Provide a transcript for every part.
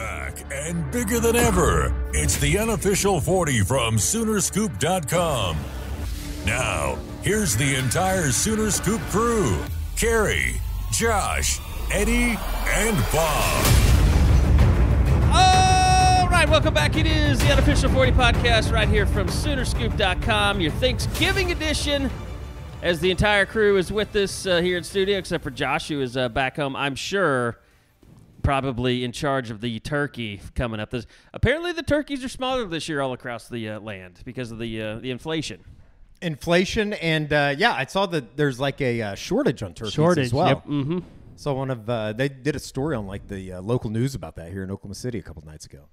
back and bigger than ever. It's the Unofficial 40 from Soonerscoop.com. Now, here's the entire Sooner Scoop crew. Carrie, Josh, Eddie, and Bob. All right, welcome back. It is the Unofficial 40 podcast right here from Soonerscoop.com, your Thanksgiving edition, as the entire crew is with us here in studio, except for Josh, who is back home, I'm sure, probably in charge of the turkey coming up. Apparently, the turkeys are smaller this year all across the land because of the inflation. Inflation, and I saw that there's like a shortage on turkeys as well. Yep. Mm-hmm. So they did a story on like the local news about that here in Oklahoma City a couple nights ago.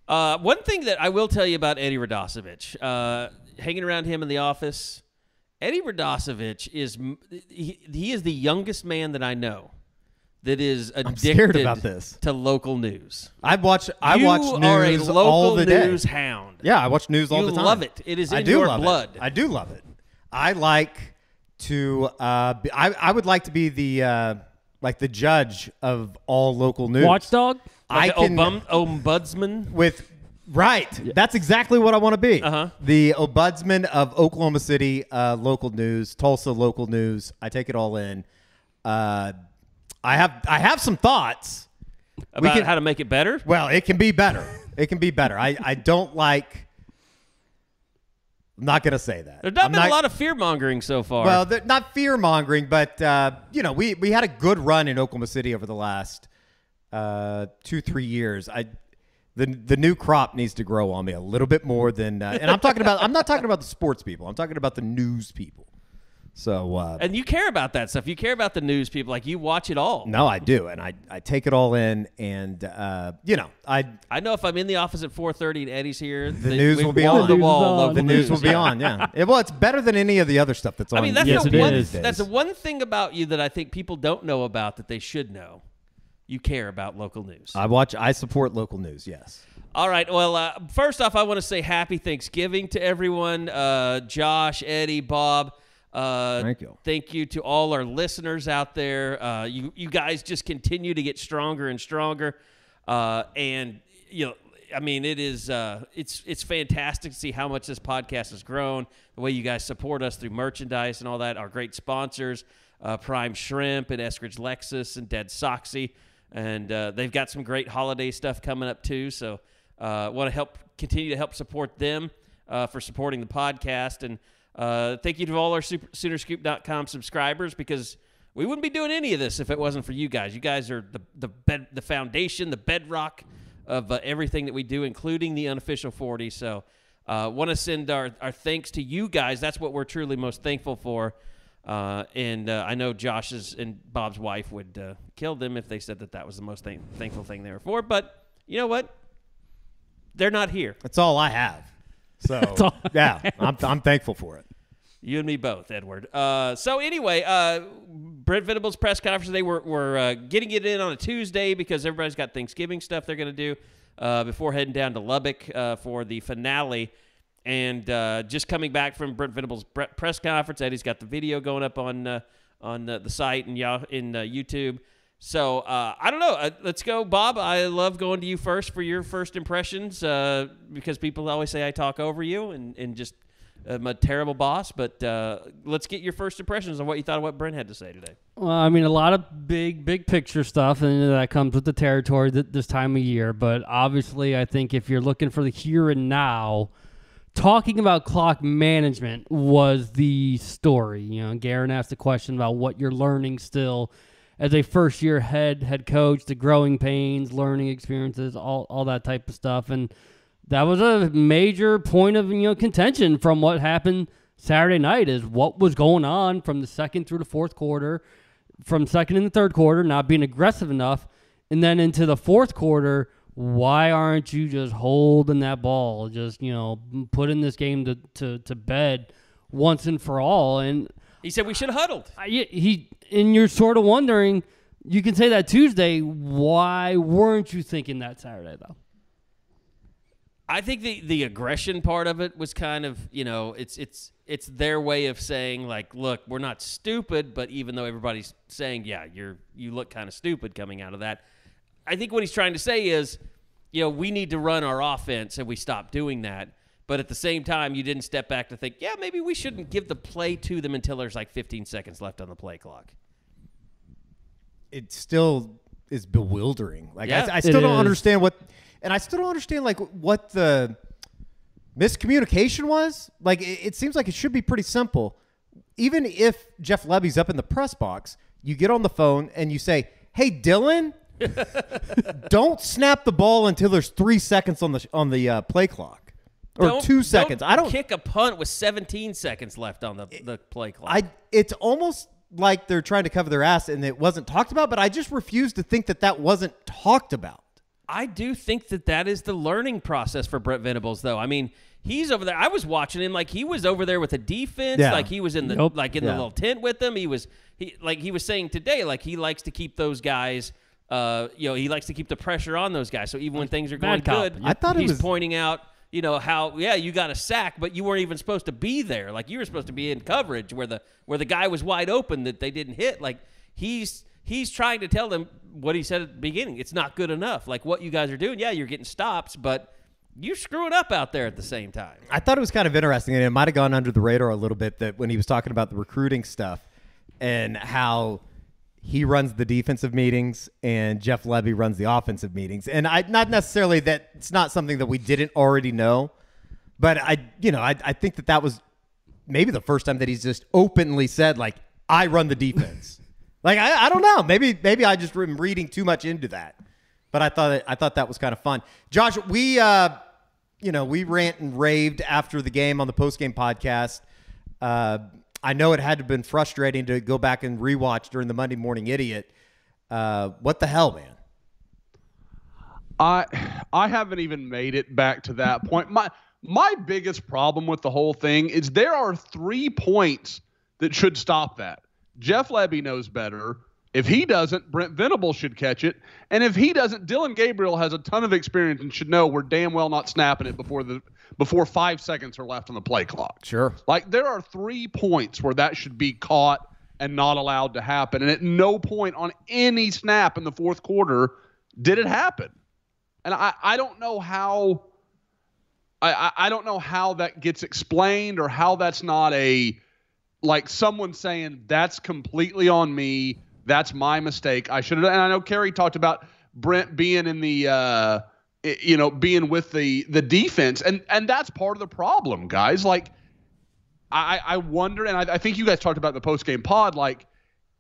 One thing that I will tell you about Eddie Radosevich, hanging around him in the office, Eddie Radosevich he is the youngest man that I know that is addicted to local news. I watch news all the day. You are a local news hound. Yeah, I watch news all the time. You love it. It is in your blood. I do love it. I like to. I would like to be the judge of all local news. Watchdog. Ombudsman with. Right. Yeah. That's exactly what I want to be. Uh-huh. The ombudsman of Oklahoma City local news, Tulsa local news. I take it all in. I have some thoughts about how to make it better. Well, it can be better. I don't like. I'm not going to say that. There's not been a lot of fear-mongering so far. Well, not fear-mongering, but we had a good run in Oklahoma City over the last 2-3 years. The new crop needs to grow on me a little bit more than, and I'm not talking about the sports people. I'm talking about the news people. So, and you care about that stuff. You care about the news people. Like, you watch it all. No, I do, and I take it all in, and I know if I'm in the office at 4:30 and Eddie's here, the news will be on. The wall. The news will be on. Yeah. It's better than any of the other stuff that's on. I mean, that's the one thing about you that I think people don't know about that they should know. You care about local news. I support local news, yes. All right. Well, first off, I want to say happy Thanksgiving to everyone. Josh, Eddie, Bob. Thank you. Thank you to all our listeners out there. You guys just continue to get stronger and stronger. And, it is it's fantastic to see how much this podcast has grown, the way you guys support us through merchandise and all that, our great sponsors, Prime Shrimp and Eskridge Lexus and Dead Soxy. And they've got some great holiday stuff coming up, too. So want to continue to help support them for supporting the podcast. And thank you to all our Soonerscoop.com subscribers, because we wouldn't be doing any of this if it wasn't for you guys. You guys are the foundation, the bedrock of everything that we do, including the Unofficial 40. So want to send our thanks to you guys. That's what we're truly most thankful for. And I know Josh's and Bob's wife would kill them if they said that was the most thankful thing they were for. But you know what? They're not here. That's all I have. So, yeah, I'm thankful for it. You and me both, Edward. So anyway, Brent Venables' press conference, they were getting it in on a Tuesday because everybody's got Thanksgiving stuff they're going to do before heading down to Lubbock for the finale. And just coming back from Brent Venables' press conference, Eddie's got the video going up on the site and in YouTube. So I don't know. Let's go, Bob. I love going to you first for your first impressions because people always say I talk over you and just I'm a terrible boss. But let's get your first impressions on what you thought of what Brent had to say today. Well, I mean, a lot of big picture stuff, and that comes with the territory this time of year. But obviously, I think if you're looking for the here and now, talking about clock management was the story. Garen asked a question about what you're learning still as a first-year head coach, the growing pains, learning experiences, all that type of stuff. And that was a major point of contention from what happened Saturday night, is what was going on from the second through the fourth quarter, from second and the third quarter, not being aggressive enough, and then into the fourth quarter, why aren't you just holding that ball, just, putting this game to bed once and for all? And he said we should have huddled. And you're sort of wondering, you can say that Tuesday, why weren't you thinking that Saturday, though? I think the aggression part of it was kind of, it's their way of saying, like, look, we're not stupid, but even though everybody's saying, yeah, you look kind of stupid coming out of that, I think what he's trying to say is we need to run our offense, and we stopped doing that. But at the same time, you didn't step back to think, yeah, maybe we shouldn't give the play to them until there's like 15 seconds left on the play clock. It still is bewildering. Like Yeah, I still don't understand what the miscommunication was. Like it seems like it should be pretty simple. Even if Jeff Lebby's up in the press box, you get on the phone and you say, "Hey, Dylan, don't snap the ball until there's 3 seconds on the play clock." Or 2 seconds. I don't kick a punt with 17 seconds left on the play clock. It's almost like they're trying to cover their ass and it wasn't talked about, but I just refuse to think that wasn't talked about. I do think that is the learning process for Brent Venables, though. I mean, he's over there. I was watching him like he was over there with the defense, like he was in the the little tent with them. He was saying today, like he likes to keep those guys. He likes to keep the pressure on those guys. So even when things are going good, I thought he's pointing out. How you got a sack, but you weren't even supposed to be there. Like you were supposed to be in coverage where the guy was wide open that they didn't hit. Like he's trying to tell them what he said at the beginning. It's not good enough. Like what you guys are doing, you're getting stops, but you're screwing up out there at the same time. I thought it was kind of interesting, and it might have gone under the radar a little bit that when he was talking about the recruiting stuff and how he runs the defensive meetings and Jeff Lebby runs the offensive meetings. And not necessarily that it's not something that we didn't already know, but I think that was maybe the first time that he's just openly said, like, I run the defense. Like, I don't know. Maybe I just am reading too much into that, but I thought that was kind of fun. Josh, we rant and raved after the game on the postgame podcast. I know it had to have been frustrating to go back and rewatch during the Monday Morning Idiot. What the hell, man? I haven't even made it back to that point. My biggest problem with the whole thing is there are 3 points that should stop that. Jeff Lebby knows better. If he doesn't, Brent Venables should catch it. And if he doesn't, Dylan Gabriel has a ton of experience and should know we're damn well not snapping it before 5 seconds are left on the play clock. Sure. Like there are 3 points where that should be caught and not allowed to happen. And at no point on any snap in the fourth quarter did it happen. And I don't know how I don't know how that gets explained or how that's not like someone saying that's completely on me. That's my mistake. I should have. And I know Kerry talked about Brent being in the, being with the defense, and that's part of the problem, guys. Like, I wonder, and I think you guys talked about the post-game pod. Like,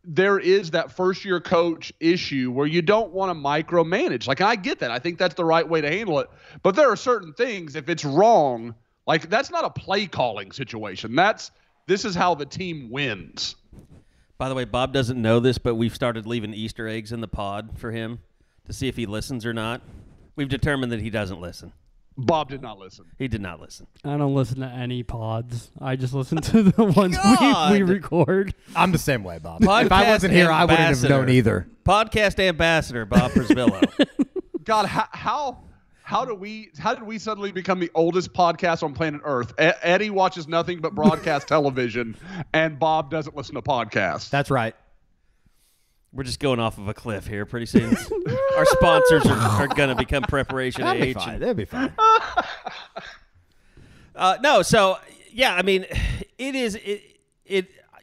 there is that first-year coach issue where you don't want to micromanage. Like, I get that. I think that's the right way to handle it. But there are certain things, if it's wrong, like that's not a play calling situation. This is how the team wins. By the way, Bob doesn't know this, but we've started leaving Easter eggs in the pod for him to see if he listens or not. We've determined that he doesn't listen. Bob did not listen. He did not listen. I don't listen to any pods. I just listen to the ones we record. I'm the same way, Bob. If I wasn't here, I wouldn't have known either. Podcast ambassador, Bob Prisvillo. God, how did we suddenly become the oldest podcast on planet Earth? Eddie watches nothing but broadcast television, and Bob doesn't listen to podcasts. That's right. We're just going off of a cliff here pretty soon. Our sponsors are going to become Preparation Age. That'd be fine. I mean, it is.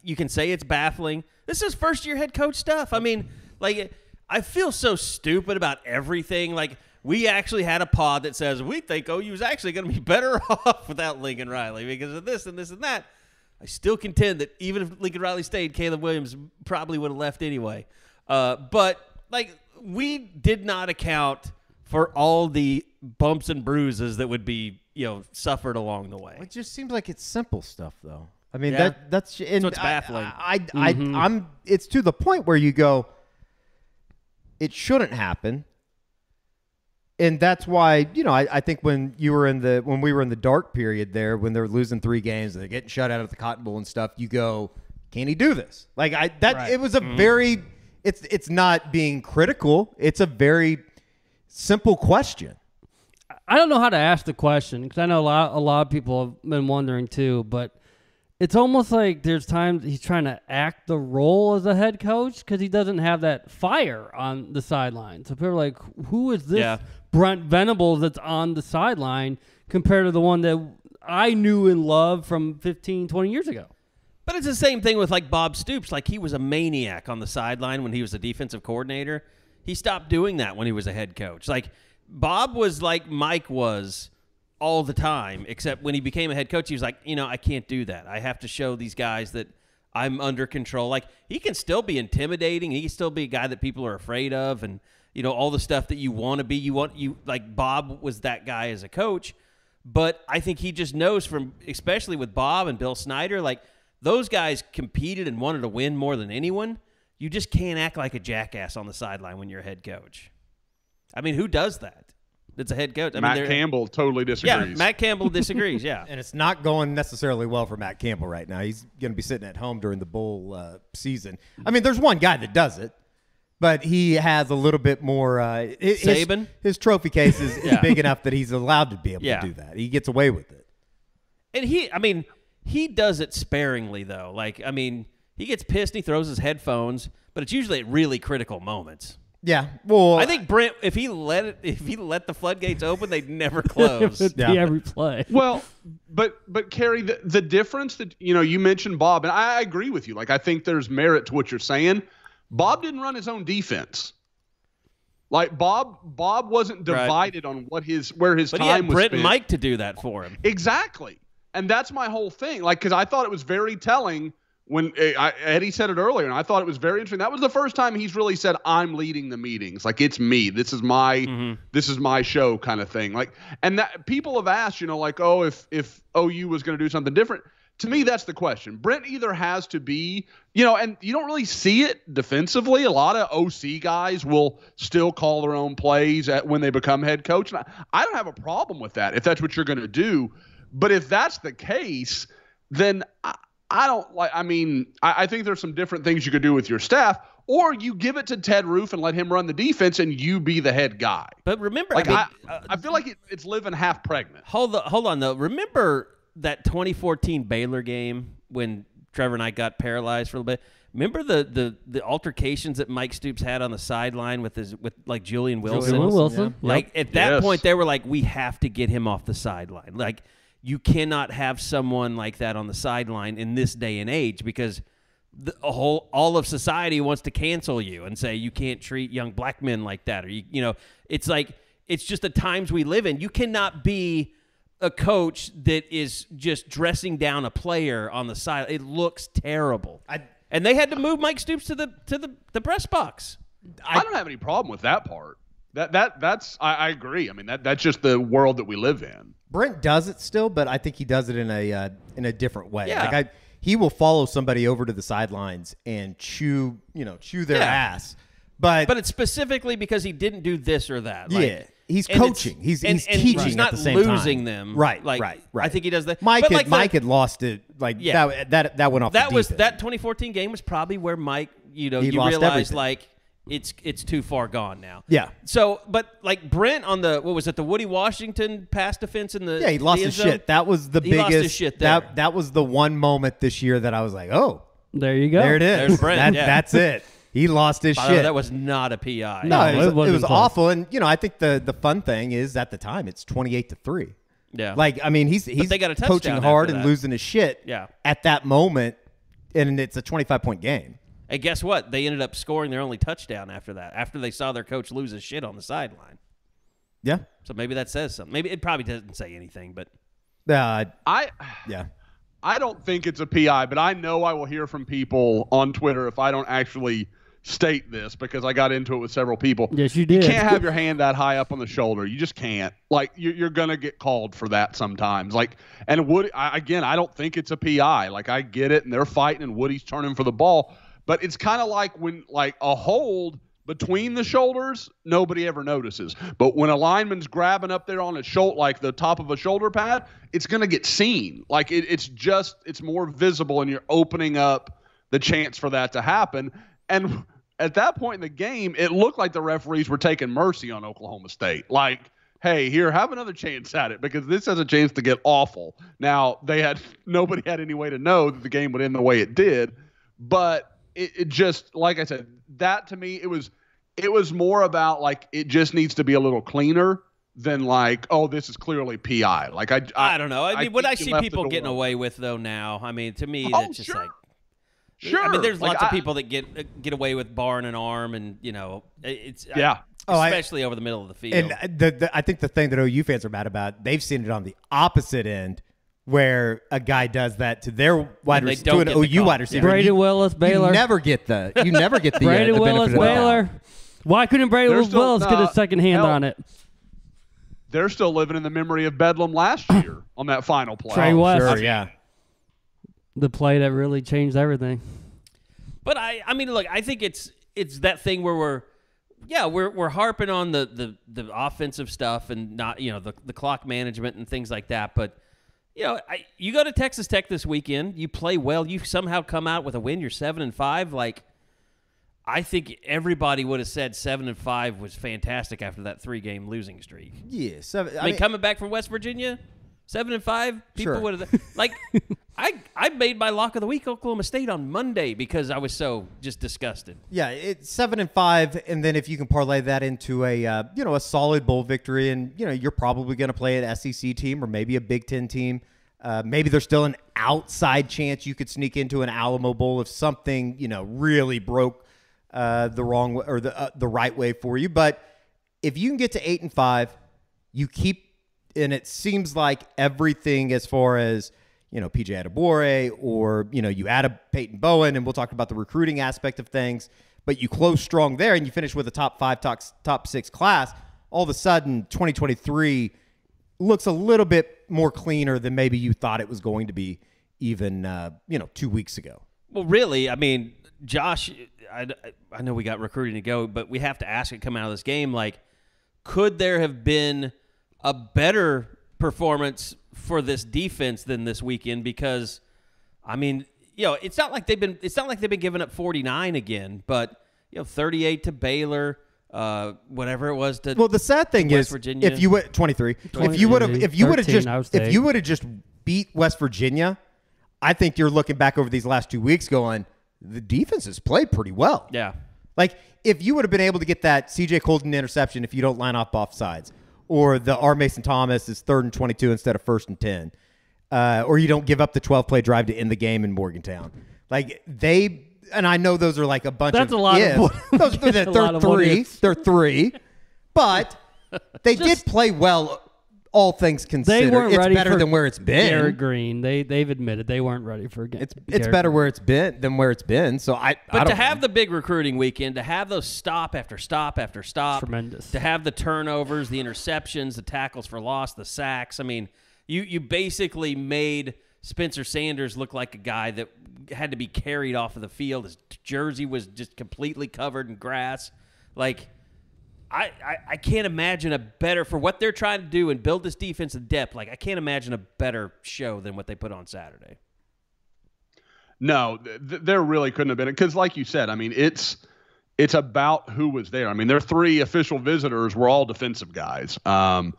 You can say it's baffling. This is first-year head coach stuff. I mean, like, I feel so stupid about everything. Like, we actually had a pod that says we think OU is actually going to be better off without Lincoln Riley because of this and this and that. I still contend that even if Lincoln Riley stayed, Caleb Williams probably would have left anyway. But, like, we did not account for all the bumps and bruises that would be, suffered along the way. It just seems like it's simple stuff, though. I mean, Yeah. that's what's baffling. I'm. It's to the point where you go, it shouldn't happen. And that's why, I think when we were in the dark period there, when they're losing 3 games and they're getting shut out of the Cotton Bowl and stuff, you go, can he do this? Like Right. It was a very, it's not being critical. It's a very simple question. I don't know how to ask the question because I know a lot of people have been wondering too, but it's almost like there's times he's trying to act the role as a head coach because he doesn't have that fire on the sideline. So people are like, who is this Brent Venables that's on the sideline compared to the one that I knew and loved from 15, 20 years ago? But it's the same thing with like Bob Stoops. Like he was a maniac on the sideline when he was a defensive coordinator. He stopped doing that when he was a head coach. Like Bob was like Mike was all the time, except when he became a head coach, he was like, I can't do that. I have to show these guys that I'm under control. Like he can still be intimidating. He can still be a guy that people are afraid of, and all the stuff that you want to be. You like Bob was that guy as a coach, but I think he just knows from, especially with Bob and Bill Snyder, like those guys competed and wanted to win more than anyone. You just can't act like a jackass on the sideline when you're a head coach. I mean, who does that? It's a head coach. Matt Campbell totally disagrees. Yeah, Matt Campbell disagrees, yeah. And it's not going necessarily well for Matt Campbell right now. He's going to be sitting at home during the bowl season. I mean, there's one guy that does it, but he has a little bit more. Saban? His trophy case is big enough that he's allowed to be able to do that. He gets away with it. And he does it sparingly, though. Like, he gets pissed and he throws his headphones, but it's usually at really critical moments. Yeah, well, I think Brent, if he let the floodgates open, they'd never close. Every play. Well, but Kerry, the difference that you mentioned Bob, and I agree with you. Like I think there's merit to what you're saying. Bob didn't run his own defense. Like Bob wasn't divided on where his time was spent. But he had Brent and Mike to do that for him. Exactly, and that's my whole thing. Like because I thought it was very telling. When Eddie said it earlier, and I thought it was very interesting. That was the first time he's really said, "I'm leading the meetings. Like it's me. This is my show," kind of thing. Like, and that people have asked, like, oh, if OU was going to do something different. To me, that's the question. Brent either has to be, and you don't really see it defensively. A lot of OC guys will still call their own plays when they become head coach. And I don't have a problem with that if that's what you're going to do. But if that's the case, then I don't like. I think there's some different things you could do with your staff, or you give it to Ted Roof and let him run the defense, and you be the head guy. But remember, I feel like it's living half pregnant. Hold on, though. Remember that 2014 Baylor game when Trevor and I got paralyzed for a little bit. Remember the altercations that Mike Stoops had on the sideline with Julian Wilson. Yeah. Like at that point, they were like, we have to get him off the sideline. Like. You cannot have someone like that on the sideline in this day and age because all of society wants to cancel you and say you can't treat young black men like that. Or it's like it's just the times we live in. You cannot be a coach that is just dressing down a player on the side. It looks terrible. And they had to move Mike Stoops to the press box. I don't have any problem with that part. That's I agree. That's just the world that we live in. Brent does it still, but I think he does it in a different way. Yeah. Like he will follow somebody over to the sidelines and chew their ass. But it's specifically because he didn't do this or that. He's coaching. He's teaching he's not at the same time. losing them. Right. I think he does that. Mike had lost it. That went off. That 2014 game was probably where Mike. You realized everything. It's too far gone now. Yeah. So, but like Brent on the the Woody Washington pass defense in the he lost his shit. That was the biggest. Lost his shit there. That was the one moment this year that I was like, oh, there you go. There it is. There's Brent. That's it. He lost his shit. That was not a PI. No, it was awful. And I think the fun thing is at the time it's 28-3. Yeah. Like he's they got a coaching hard and that. losing his shit. Yeah. At that moment, and it's a 25-point game. And guess what? They ended up scoring their only touchdown after that, after they saw their coach lose his shit on the sideline. Yeah. So maybe that says something. Maybe it probably doesn't say anything, but I don't think it's a PI, but I know I will hear from people on Twitter if I don't actually state this because I got into it with several people. Yes, you did. You can't have your hand that high up on the shoulder. You just can't. Like you're gonna get called for that sometimes. Like, and Woody, I don't think it's a PI. Like I get it, and they're fighting, and Woody's turning for the ball. But it's kind of like when a hold between the shoulders, nobody ever notices. But when a lineman's grabbing up there on a shoulder, like the top of a shoulder pad, it's going to get seen. Like it's more visible, and you're opening up the chance for that to happen. And at that point in the game, it looked like the referees were taking mercy on Oklahoma State. Like, hey, here, have another chance at it because this has a chance to get awful. Now, nobody had any way to know that the game would end the way it did, but it just, like I said, that to me, it was more about like it just needs to be a little cleaner than like, oh, this is clearly PI. Like I don't know. I mean, what I see think you people left the getting door away with though now, I mean, to me, Oh, that's just sure. like. Sure. I mean, there's Like, lots of people that get away with barring an arm, and it's Yeah. especially over the middle of the field. And I think the thing that OU fans are mad about, they've seen it on the opposite end, where a guy does that to their wide they receiver, don't to an get the OU call. wide receiver. Brady Willis, Baylor. You never get the Brady the Willis, benefit of the doubt. Baylor. Why couldn't Brady They're still- Willis get a second hand hell, on it? They're still living in the memory of Bedlam last year on that final play. Trey West. Sure, yeah. The play that really changed everything. But I mean, look, I think it's that thing where we're harping on the offensive stuff and not the clock management and things like that. But you go to Texas Tech this weekend, you play well, you somehow come out with a win. You're 7-5. Like I think everybody would have said 7-5 was fantastic after that 3-game losing streak. Yeah. I mean, coming back from West Virginia, 7-5, people Sure. would have like. I made my lock of the week Oklahoma State on Monday because I was so just disgusted. Yeah, it's 7-5, and then if you can parlay that into a solid bowl victory, and you're probably going to play an SEC team or maybe a Big Ten team. Maybe there's still an outside chance you could sneak into an Alamo Bowl if something really broke the wrong way or the right way for you. But if you can get to 8-5, you keep, and it seems like everything as far as PJ Adebawore or, you add a Peyton Bowen, and we'll talk about the recruiting aspect of things, but you close strong there and you finish with a top 5, top 6 class, all of a sudden 2023 looks a little bit more cleaner than maybe you thought it was going to be even, 2 weeks ago. Well, really, I mean, Josh, I know we got recruiting to go, but we have to ask it coming out of this game, like, could there have been a better performance for this defense than this weekend? Because I mean, it's not like they've been giving up 49 again, but 38 to Baylor, whatever it was to. Well, the sad thing West is, Virginia. if you would 23, if you would have just beat West Virginia, I think you're looking back over these last 2 weeks going, the defense has played pretty well. Yeah. Like if you would have been able to get that CJ Colton interception if you don't line up off sides, or the R. Mason Thomas is 3rd and 22 instead of 1st and 10, or you don't give up the 12-play drive to end the game in Morgantown. Like and I know those are like a bunch That's of a lot ifs. of They're three. They're three. But they did play well, all things considered. They weren't it's ready better for than where it's been. Garrett Green. They've admitted they weren't ready for a game. It's better where it's been than where it's been. So But to have the big recruiting weekend, to have those stop after stop after stop, Tremendous. To have the turnovers, the interceptions, the tackles for loss, the sacks. I mean, you basically made Spencer Sanders look like a guy that had to be carried off of the field. His jersey was just completely covered in grass. Like, I can't imagine a better, for what they're trying to do and build this defensive depth, like I can't imagine a better show than what they put on Saturday. No, there really couldn't have been. Because like you said, I mean, it's about who was there. I mean, their 3 official visitors were all defensive guys. Then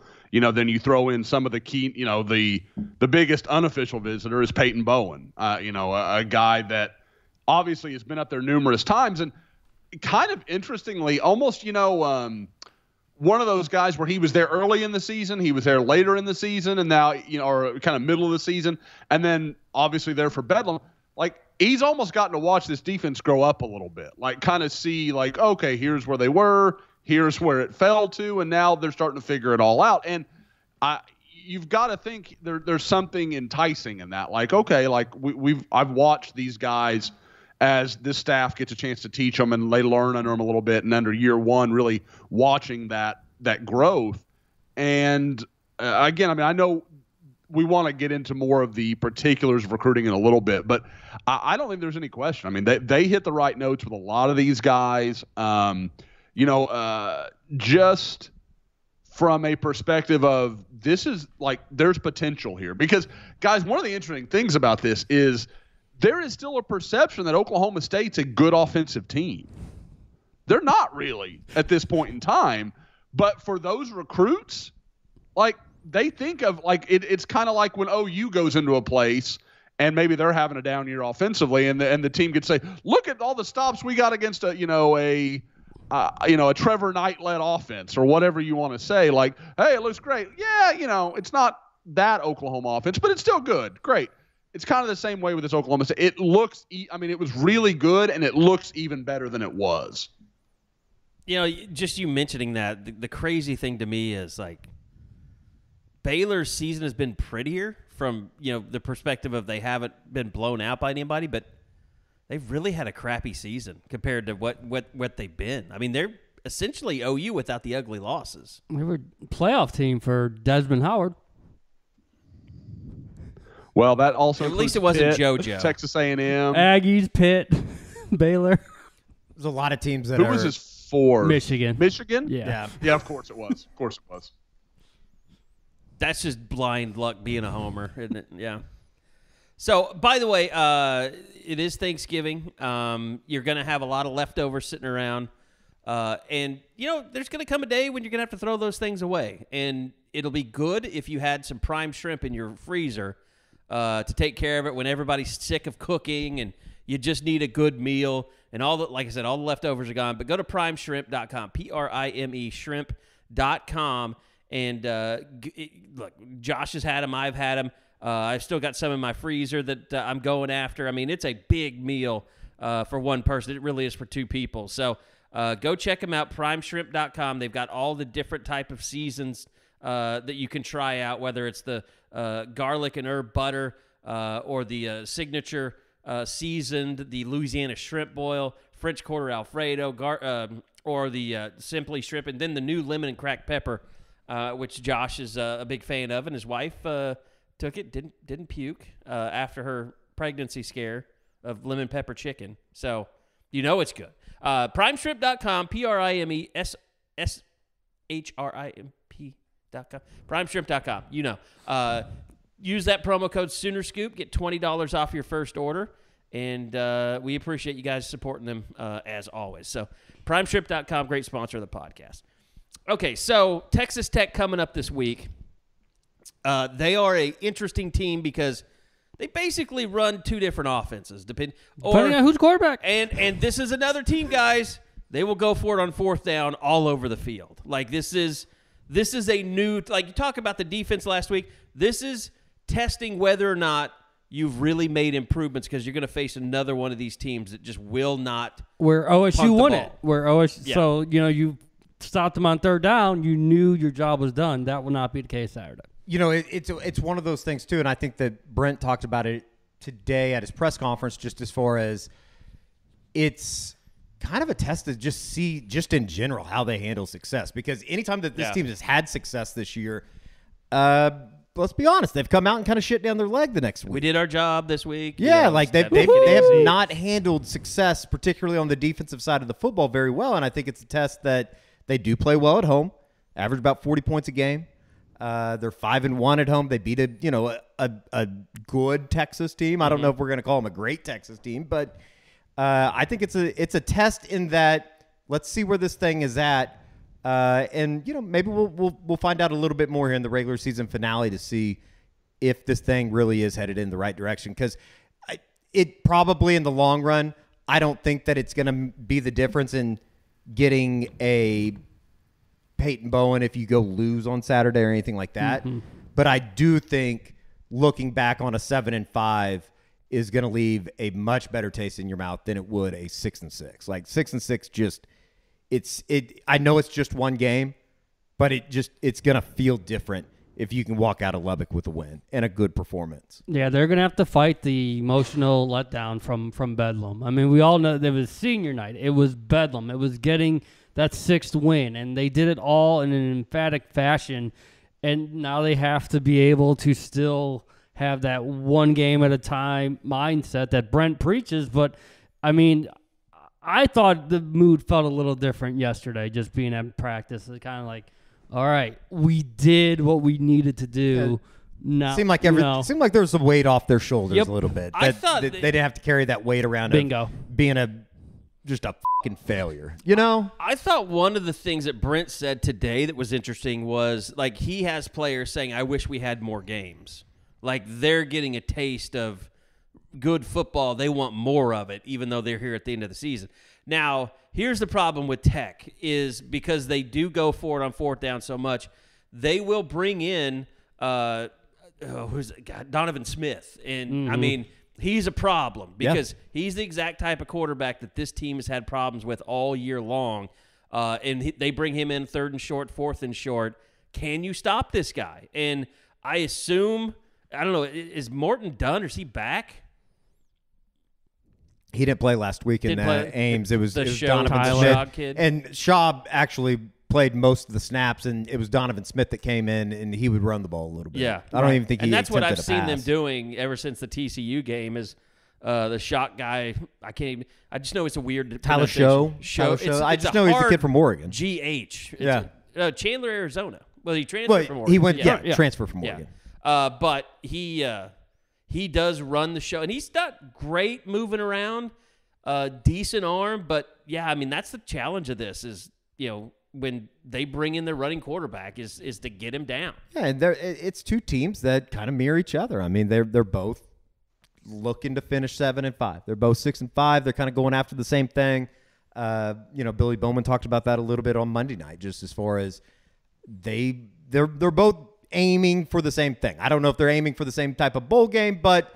you throw in some of the key, the biggest unofficial visitor is Peyton Bowen, a guy that obviously has been up there numerous times. And kind of interestingly, almost, one of those guys where he was there early in the season, he was there later in the season, and now, or kind of middle of the season, and then obviously there for Bedlam. Like, he's almost gotten to watch this defense grow up a little bit, like kind of see like, okay, here's where they were, here's where it fell to, and now they're starting to figure it all out. And you've got to think there's something enticing in that. Like, okay, like I've watched these guys as this staff gets a chance to teach them and they learn under them a little bit, and under year one, really watching that growth. And again, I mean, I know we want to get into more of the particulars of recruiting in a little bit, but I don't think there's any question. I mean, they hit the right notes with a lot of these guys. Just from a perspective of this is like there's potential here, because guys, one of the interesting things about this is there is still a perception that Oklahoma State's a good offensive team. They're not really at this point in time, but for those recruits, like they think of like it's kind of like when OU goes into a place and maybe they're having a down year offensively, and the team could say, look at all the stops we got against a Trevor Knight led offense or whatever you want to say. Like, hey, it looks great. Yeah, it's not that Oklahoma offense, but it's still good. Great. It's kind of the same way with this Oklahoma State. It looks, it was really good, and it looks even better than it was. Just you mentioning that, the crazy thing to me is, like, Baylor's season has been prettier from, the perspective of they haven't been blown out by anybody, but they've really had a crappy season compared to what they've been. I mean, they're essentially OU without the ugly losses. We were a playoff team for Desmond Howard. Well, that also at least it wasn't Pitt, JoJo. Texas A&M, Aggies, Pitt, Baylor. There's a lot of teams that Who was his four? Michigan. Yeah, of course it was. Of course it was. That's just blind luck being a homer, isn't it? Yeah. So, by the way, it is Thanksgiving. You're going to have a lot of leftovers sitting around. And, there's going to come a day when you're going to have to throw those things away. And it'll be good if you had some prime shrimp in your freezer to take care of it when everybody's sick of cooking and you just need a good meal. And like I said, all the leftovers are gone. But go to primeshrimp.com, Prime shrimp.com. And look, Josh has had them. I've had them. I've still got some in my freezer that I'm going after. I mean, it's a big meal for one person. It really is for two people. So go check them out, primeshrimp.com. They've got all the different type of seasons that you can try out, whether it's the garlic and herb butter or the signature seasoned, the Louisiana shrimp boil, French Quarter Alfredo, or the simply shrimp, and then the new lemon and cracked pepper, which Josh is a big fan of, and his wife took it, didn't puke after her pregnancy scare of lemon pepper chicken. So it's good. Primeshrimp.com, PRIMESSHRIMP.com, primeshrimp.com. Use that promo code SoonerScoop, get $20 off your first order, and we appreciate you guys supporting them as always. So primeshrimp.com, great sponsor of the podcast. Okay, so Texas Tech coming up this week. They are an interesting team because they basically run two different offenses, depending on who's quarterback. And this is another team, guys. They will go for it on fourth down all over the field. Like this is a new, like you talk about the defense last week. This is testing whether or not you've really made improvements because you're going to face another one of these teams that just will not. Where OSU won it. Where OSU, yeah. So you stopped them on third down. You knew your job was done. That will not be the case Saturday. It's one of those things too, and I think that Brent talked about it today at his press conference. Just as far as it's kind of a test to just see, just in general, how they handle success. Because anytime that this team has had success this year, let's be honest, they've come out and kind of shit down their leg the next week. We did our job this week. Yeah, like they have not handled success, particularly on the defensive side of the football, very well. And I think it's a test that they do play well at home, average about 40 points a game. They're 5-1 at home. They beat a good Texas team. I don't know if we're going to call them a great Texas team, but I think it's a test in that let's see where this thing is at. And maybe we'll find out a little bit more here in the regular season finale to see if this thing really is headed in the right direction. Because it probably in the long run, I don't think that it's going to be the difference in getting a Peyton Bowen if you go lose on Saturday or anything like that. Mm-hmm. But I do think looking back on a 7-5 is going to leave a much better taste in your mouth than it would a 6-6. Like 6-6 just. I know it's just one game, but it's going to feel different if you can walk out of Lubbock with a win and a good performance. Yeah, they're going to have to fight the emotional letdown from Bedlam. I mean, we all know there was senior night. It was Bedlam. It was getting that sixth win, and they did it all in an emphatic fashion, and now they have to be able to still have that one game at a time mindset that Brent preaches. But, I mean, I thought the mood felt a little different yesterday, just being at practice. It's kind of like, all right, we did what we needed to do. Yeah. Seemed like there was some weight off their shoulders a little bit. I thought they didn't have to carry that weight around. Bingo. Being a just a fucking failure. You know? I thought one of the things that Brent said today that was interesting was, like, he has players saying, I wish we had more games. Like, they're getting a taste of good football. They want more of it, even though they're here at the end of the season. Now, here's the problem with Tech is because they do go for it on fourth down so much, they will bring in Donovan Smith. And, I mean, he's a problem because he's the exact type of quarterback that this team has had problems with all year long. And they bring him in third and short, fourth and short. Can you stop this guy? And I assume, I don't know, is Morton done or is he back? He didn't play last week in Ames. It was Donovan Tyler Smith. And Schaub actually played most of the snaps, and it was Donovan Smith that came in, and he would run the ball a little bit. Yeah. I don't even think he attempted a pass. And that's what I've seen them doing ever since the TCU game is the shot guy. I just know it's a weird Tyler Show. I just know he's the kid from Oregon. GH. Chandler, Arizona. Well, he transferred from Oregon. He went, transferred from Oregon. But he does run the show, and he's not great moving around, decent arm. But, I mean, that's the challenge of this is, when they bring in their running quarterback is to get him down. Yeah, and it's two teams that kind of mirror each other. I mean, they're both looking to finish 7-5. They're both 6-5. They're kind of going after the same thing. Billy Bowman talked about that a little bit on Monday night, just as far as they're both aiming for the same thing. I don't know if they're aiming for the same type of bowl game, but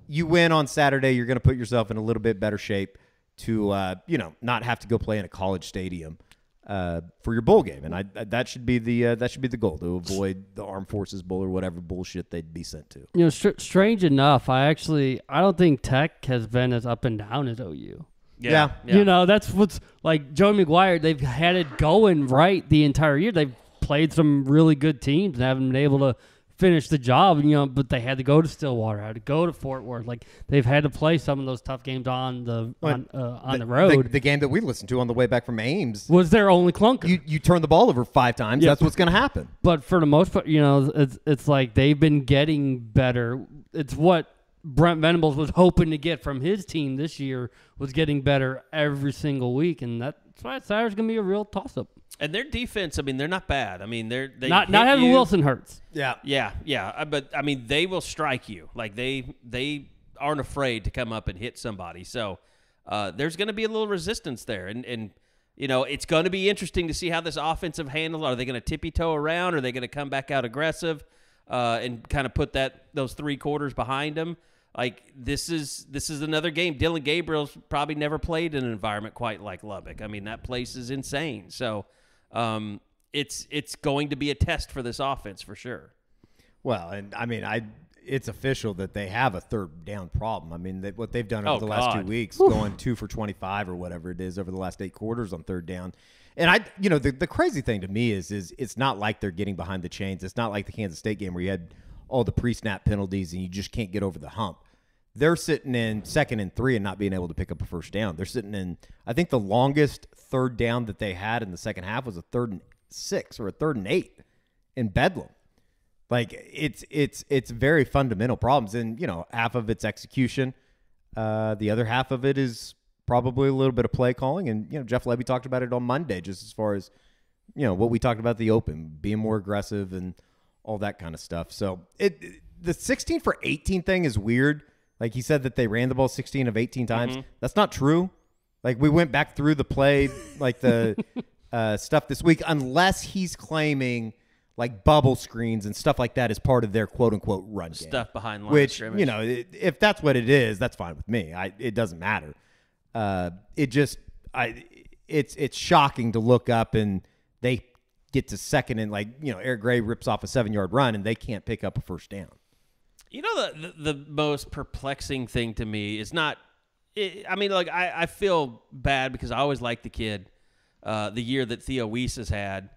you win on Saturday, you're going to put yourself in a little bit better shape to not have to go play in a college stadium for your bowl game, and that should be the goal, to avoid the Armed Forces Bowl or whatever bullshit they'd be sent to. Strange enough, I don't think Tech has been as up and down as OU. Yeah. That's what's like Joey McGuire. They've had it going right the entire year. They've played some really good teams and haven't been able to finish the job, but they had to go to Stillwater, had to go to Fort Worth. Like, they've had to play some of those tough games on the road. The game that we listened to on the way back from Ames was their only clunker. You turn the ball over 5 times, that's what's going to happen. But for the most part, it's like they've been getting better. It's what Brent Venables was hoping to get from his team this year, was getting better every single week, and that's why Saturday's going to be a real toss-up. And their defense, I mean, they're not bad. I mean, they not having Wilson hurts. Yeah. But I mean, they will strike you. Like they aren't afraid to come up and hit somebody. So there's going to be a little resistance there, and it's going to be interesting to see how this offensive handle. Are they going to tippy-toe around? Are they going to come back out aggressive and kind of put those 3 quarters behind them? Like, this is another game. Dylan Gabriel's probably never played in an environment quite like Lubbock. I mean, that place is insane. So it's going to be a test for this offense for sure. Well, and I mean, it's official that they have a third down problem. I mean, what they've done over the last 2 weeks, going 2 for 25 or whatever it is over the last 8 quarters on third down. And the crazy thing to me is it's not like they're getting behind the chains. It's not like the Kansas State game where you had all the pre-snap penalties and you just can't get over the hump. They're sitting in 2nd and 3 and not being able to pick up a first down. They're sitting in, I think the longest third down that they had in the second half was a 3rd and 6 or a 3rd and 8 in Bedlam. Like, it's very fundamental problems, and half of it's execution. The other half of it is probably a little bit of play calling, and Jeff Lebby talked about it on Monday, just as far as what we talked about the open, being more aggressive and all that kind of stuff. So the 16 for 18 thing is weird. Like, he said that they ran the ball 16 of 18 times. Mm-hmm. That's not true. Like, we went back through the play, like the stuff this week, unless he's claiming like bubble screens and stuff like that as part of their quote-unquote run game. Stuff behind line which, scrimmage. If that's what it is, that's fine with me. It doesn't matter. It's shocking to look up and they get to second and, Eric Gray rips off a 7-yard run and they can't pick up a first down. The most perplexing thing to me is not – I feel bad because I always liked the kid the year that Theo Weiss has had.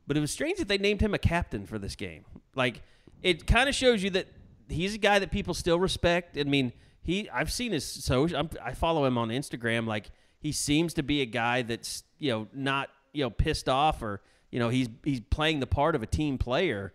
But it was strange that they named him a captain for this game. Like, it kind of shows you that he's a guy that people still respect. I mean, I've seen his social. I follow him on Instagram. Like, he seems to be a guy that's not pissed off or he's playing the part of a team player.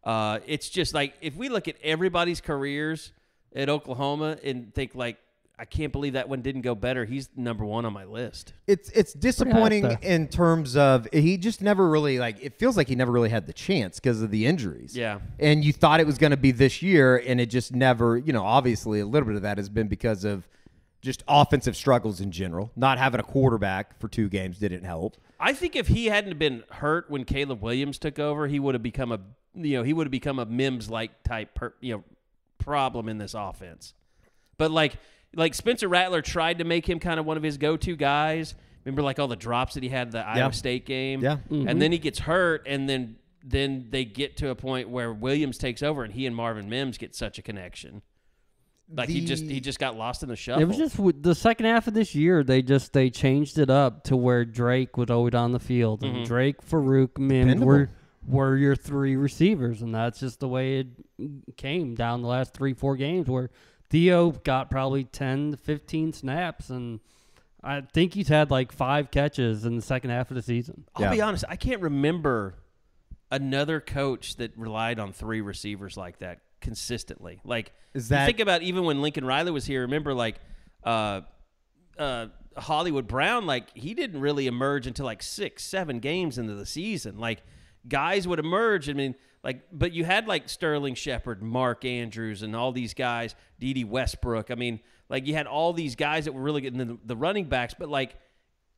It's just like if we look at everybody's careers at Oklahoma and think like I can't believe that one didn't go better. He's number one on my list. It's disappointing there. in terms of he just never really it feels like he never really had the chance because of the injuries. Yeah. And you thought it was going to be this year, and it just never, obviously a little bit of that has been because of just offensive struggles in general. Not having a quarterback for 2 games didn't help. I think if he hadn't been hurt when Caleb Williams took over, he would have become a Mims-like type problem in this offense. But like Spencer Rattler tried to make him kind of one of his go-to guys. Remember all the drops that he had in the Iowa State game? Yeah. Mm-hmm. And then he gets hurt, and then they get to a point where Williams takes over, and he and Marvin Mims get such a connection. He just got lost in the shuffle. It was just the second half of this year. They changed it up to where Drake was always on the field, and Drake, Farouk, Mims were your 3 receivers, and that's just the way it came down the last 3-4 games where Theo got probably 10 to 15 snaps, and I think he's had 5 catches in the second half of the season. I'll be honest, I can't remember another coach that relied on 3 receivers like that consistently. Is that, you think about even when Lincoln Riley was here, remember Hollywood Brown, he didn't really emerge until 6-7 games into the season. Guys would emerge, but you had Sterling Shepard, Mark Andrews, and all these guys, D.D. Westbrook. You had all these guys that were really good in the running backs, but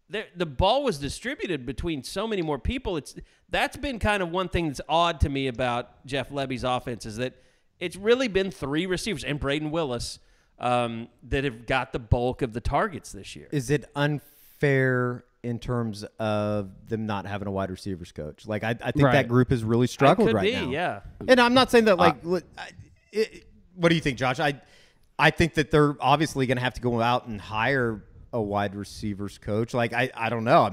the ball was distributed between so many more people. That's been kind of one thing that's odd to me about Jeff Lebby's offense is that it's really been 3 receivers and Braden Willis that have got the bulk of the targets this year. Is it unfair in terms of them not having a wide receivers coach? I think that group has really struggled right now. Yeah. And I'm not saying that what do you think, Josh? I think that they're obviously going to have to go out and hire a wide receivers coach. I don't know.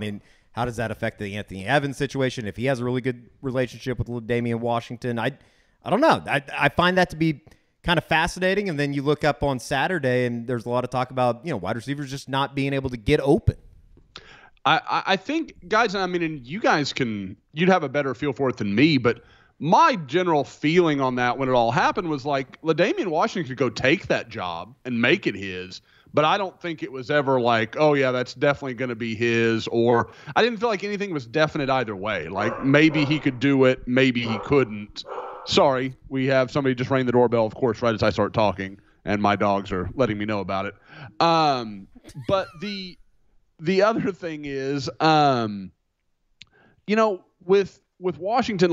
How does that affect the Anthony Evans situation? If he has a really good relationship with Damian Washington, I don't know. I find that to be kind of fascinating. And then you look up on Saturday and there's a lot of talk about, wide receivers just not being able to get open. I think, guys, and you guys you'd have a better feel for it than me, but my general feeling on that when it all happened was LaDainian Washington could go take that job and make it his, but I don't think it was ever oh yeah, that's definitely going to be his, or I didn't feel like anything was definite either way. Maybe he could do it, maybe he couldn't. Sorry, we have somebody just rang the doorbell, of course, right as I start talking, and my dogs are letting me know about it. But the other thing is, with Washington,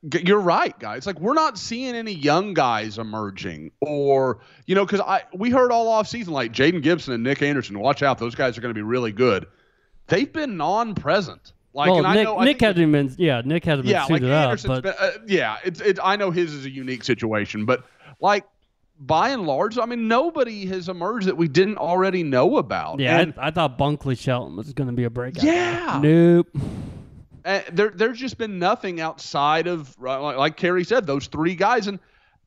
you're right, guys. We're not seeing any young guys emerging, or because we heard all off season Jaden Gibson and Nick Anderson. Watch out, those guys are going to be really good. They've been non-present. Nick hasn't been suited up. But I know his is a unique situation, but by and large, nobody has emerged that we didn't already know about. Yeah, I thought Bunkley Shelton was going to be a breakout. Yeah. Nope. There's just been nothing outside of, like Kerry said, those 3 guys. And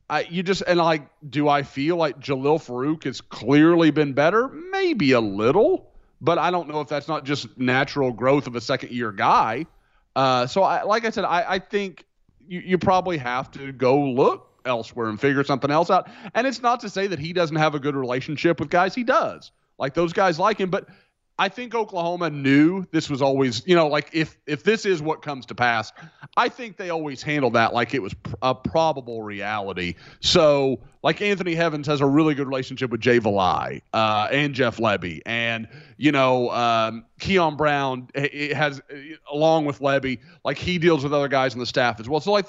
do I feel like Jalil Farouk has clearly been better? Maybe a little, but I don't know if that's not just natural growth of a second-year guy. I think you probably have to go look elsewhere and figure something else out. And it's not to say that he doesn't have a good relationship with guys. He does. Those guys like him, but I think Oklahoma knew this was always, if this is what comes to pass, I think they always handled that like it was a probable reality. So, Anthony Evans has a really good relationship with Jay Valai and Jeff Lebby. And, Keon Brown has, along with Lebby, he deals with other guys on the staff as well. So,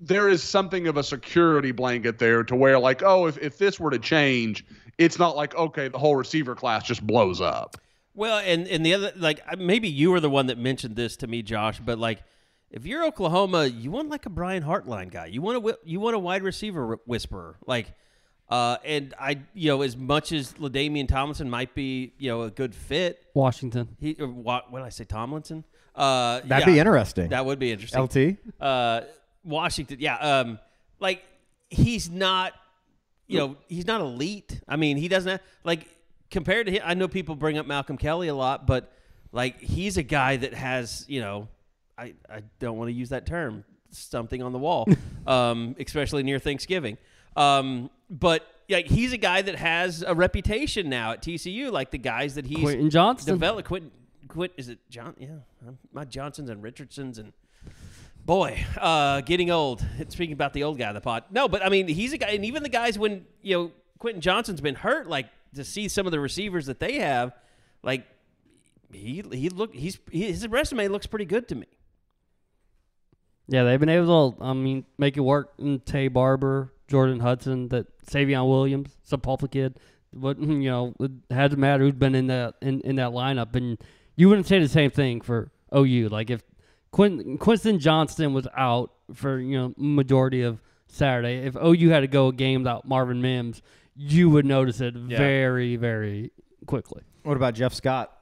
there is something of a security blanket there to where, if this were to change, it's not okay, the whole receiver class just blows up. Well, and the other, maybe you were the one that mentioned this to me, Josh, but if you're Oklahoma, you want a Brian Hartline guy. You want a wide receiver whisperer. And I, as much as LaDainian Tomlinson might be, a good fit. Washington. What did I say, Tomlinson? That'd be interesting. That would be interesting. LT? Washington, yeah. He's not, he's not elite. He doesn't have, compared to him, I know people bring up Malcolm Kelly a lot, but he's a guy that has, I don't want to use that term, something on the wall, especially near Thanksgiving. But like he's a guy that has a reputation now at TCU, like the guys that he's Quentin Johnston. developed. Quentin, is it John? Yeah, my Johnsons and Richardsons and boy, getting old. Speaking about the old guy of the pod. No, but I mean he's a guy, and even the guys when Quentin Johnston's been hurt, like to see some of the receivers that they have, like his resume looks pretty good to me. Yeah, they've been able to, make it work. And Tay Barber, Jordan Hudson, that Savion Williams, Sepulpa kid. But it hasn't mattered who's been in that lineup. And you wouldn't say the same thing for OU. Like if Quentin Johnston was out for majority of Saturday, if OU had to go a game without Marvin Mims, you would notice it very, very quickly. What about Jeff Scott?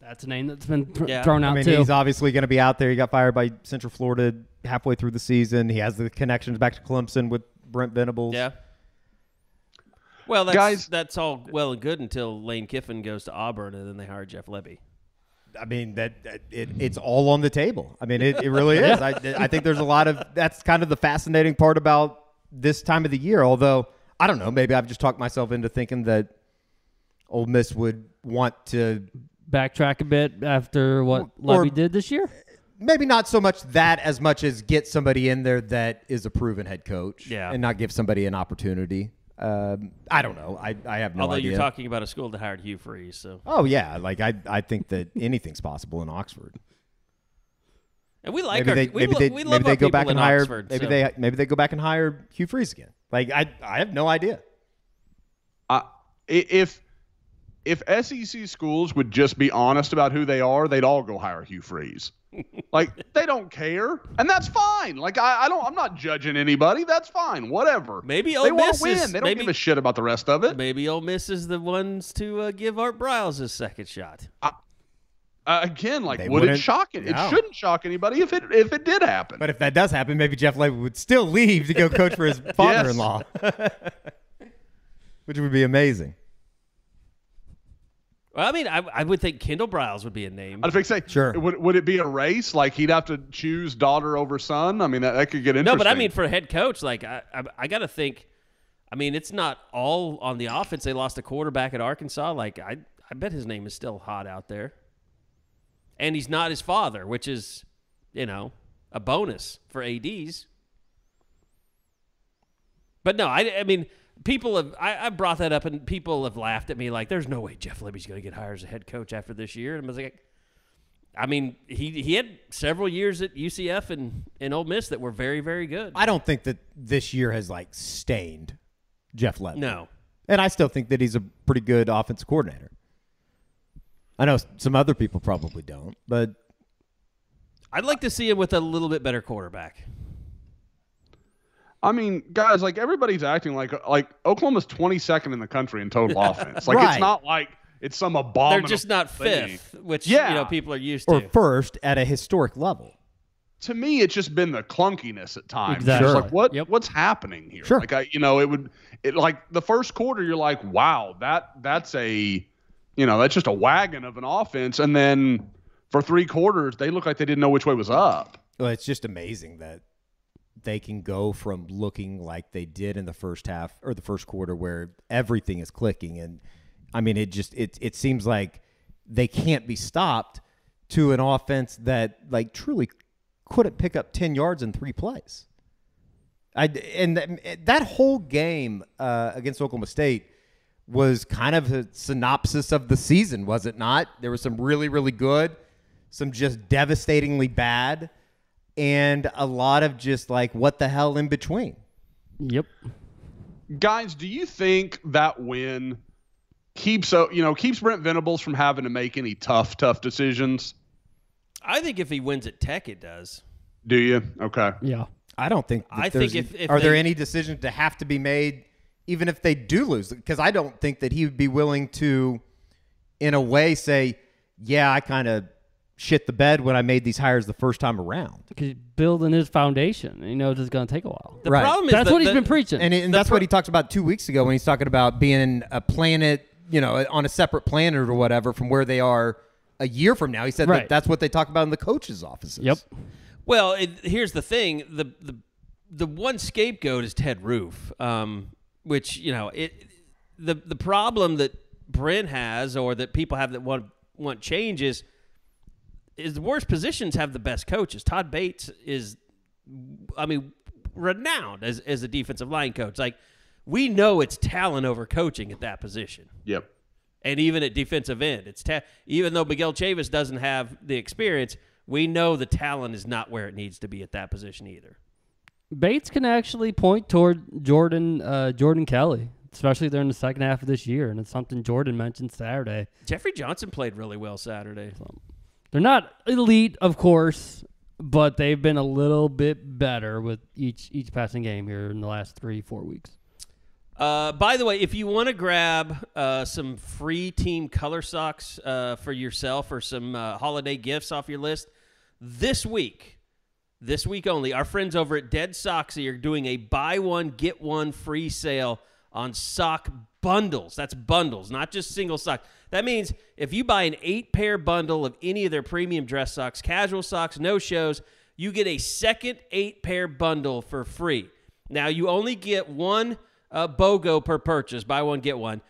That's a name that's been thrown out too. He's obviously going to be out there. He got fired by Central Florida halfway through the season. He has the connections back to Clemson with Brent Venables. Yeah. Well, that's all well and good until Lane Kiffin goes to Auburn and then they hire Jeff Lebby. I mean, it's all on the table. I mean, it really is. I think there's a lot of – that's kind of the fascinating part about this time of the year, although I don't know. Maybe I've just talked myself into thinking that Ole Miss would want to – backtrack a bit after what Levy did this year? Maybe not so much that as much as get somebody in there that is a proven head coach and not give somebody an opportunity. I don't know. I have no idea. Although you're talking about a school that hired Hugh Freeze. So. Oh, yeah. Like I think that anything's possible in Oxford. And we like maybe we love they our go back people and in hire Oxford. Maybe they go back and hire Hugh Freeze again. Like I have no idea. If SEC schools would just be honest about who they are, they'd all go hire Hugh Freeze. Like they don't care, and that's fine. Like I'm not judging anybody. That's fine. Whatever. Maybe they Ole won't Miss win. They don't give a shit about the rest of it. Maybe Ole Miss is the ones to give Art Briles his second shot. Again, like would it shock it? No. It shouldn't shock anybody if it did happen. But if that does happen, maybe Jeff Levy would still leave to go coach for his father-in-law, which would be amazing. Well, I mean, I would think Kendall Briles would be a name. I'd say, sure. Would it be a race? Like he'd have to choose daughter over son? I mean, that could get interesting. No, but I mean, for a head coach, like I got to think. I mean, it's not all on the offense. They lost a quarterback at Arkansas. Like I bet his name is still hot out there. And he's not his father, which is, a bonus for ADs. But no, I mean. People have I brought that up and people have laughed at me like there's no way Jeff Lebby's going to get hired as a head coach after this year. And I was like, I mean, he had several years at UCF and Ole Miss that were very, very good. I don't think that this year has stained Jeff Lebby. No. And I still think that he's a pretty good offensive coordinator. I know some other people probably don't, but I'd like to see him with a little bit better quarterback. I mean, guys, like everybody's acting like Oklahoma's 22nd in the country in total offense. Like right. It's not like it's some abominable. They're just not thing. fifth, which people are used or to. first at a historic level. To me, it's just been the clunkiness at times. Exactly. It's Sure. like what's happening here? Sure. Like like the first quarter, you're like, wow, that's just a wagon of an offense, and then for 3 quarters, they look like they didn't know which way was up. Well, it's just amazing that they can go from looking like they did in the first half or the first quarter where everything is clicking. And I mean, it seems like they can't be stopped to an offense that truly couldn't pick up 10 yards in 3 plays. That whole game against Oklahoma State was kind of a synopsis of the season, was it not? There was some really, really good, some just devastatingly bad, and a lot of just what the hell in between. Yep. Guys, do you think that win keeps Brent Venables from having to make any tough decisions? I think if he wins at Tech, it does. Do you? Okay. Yeah. I don't think. Are there any decisions to have to be made, even if they do lose? Because I don't think that he would be willing to, in a way, say, "Yeah, I kind of shit the bed when I made these hires the first time around." Because he's building his foundation. He knows it's going to take a while. The problem is that's what he's been preaching. And that's what he talks about 2 weeks ago when he's talking about being a planet, on a separate planet or whatever from where they are a year from now. He said that's what they talk about in the coaches' offices. Yep. Well, here's the thing: the one scapegoat is Ted Roof. which, you know, the problem that Brent has, or that people have that want change, is the worst positions have the best coaches. Todd Bates is, I mean, renowned as a defensive line coach. Like, we know it's talent over coaching at that position. Yep. And even at defensive end, even though Miguel Chavis doesn't have the experience, we know the talent is not where it needs to be at that position either. Bates can actually point toward Jordan Kelly, especially during the second half of this year, and it's something Jordan mentioned Saturday. Jeffrey Johnson played really well Saturday. They're not elite, of course, but they've been a little bit better with each passing game here in the last 3-4 weeks. By the way, if you want to grab some free team color socks for yourself, or some holiday gifts off your list, this week only, our friends over at Dead Socksy are doing a buy one, get one free sale on sock bundles. That's bundles, not just single socks. That means if you buy an 8-pair bundle of any of their premium dress socks, casual socks, no-shows, you get a second 8-pair bundle for free. Now, you only get one BOGO per purchase, buy one, get one.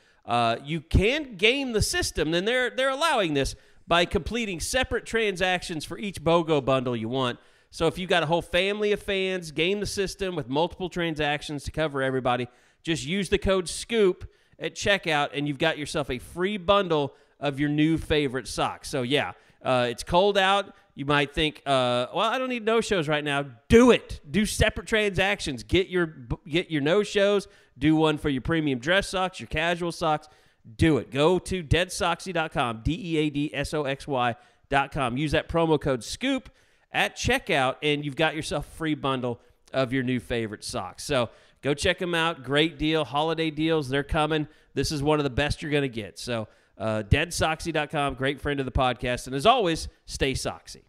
You can game the system, and they're allowing this by completing separate transactions for each BOGO bundle you want. So if you've got a whole family of fans, game the system with multiple transactions to cover everybody. Just use the code SCOOP at checkout, and you've got yourself a free bundle of your new favorite socks. So, yeah, it's cold out. You might think, well, I don't need no-shows right now. Do it. Do separate transactions. Get your no-shows. Do one for your premium dress socks, your casual socks. Do it. Go to deadsoxy.com, DEADSOXY.com. Use that promo code SCOOP at checkout, and you've got yourself a free bundle of your new favorite socks. So go check them out. Great deal. Holiday deals, they're coming. This is one of the best you're going to get. So deadsoxy.com, great friend of the podcast. And as always, stay soxy.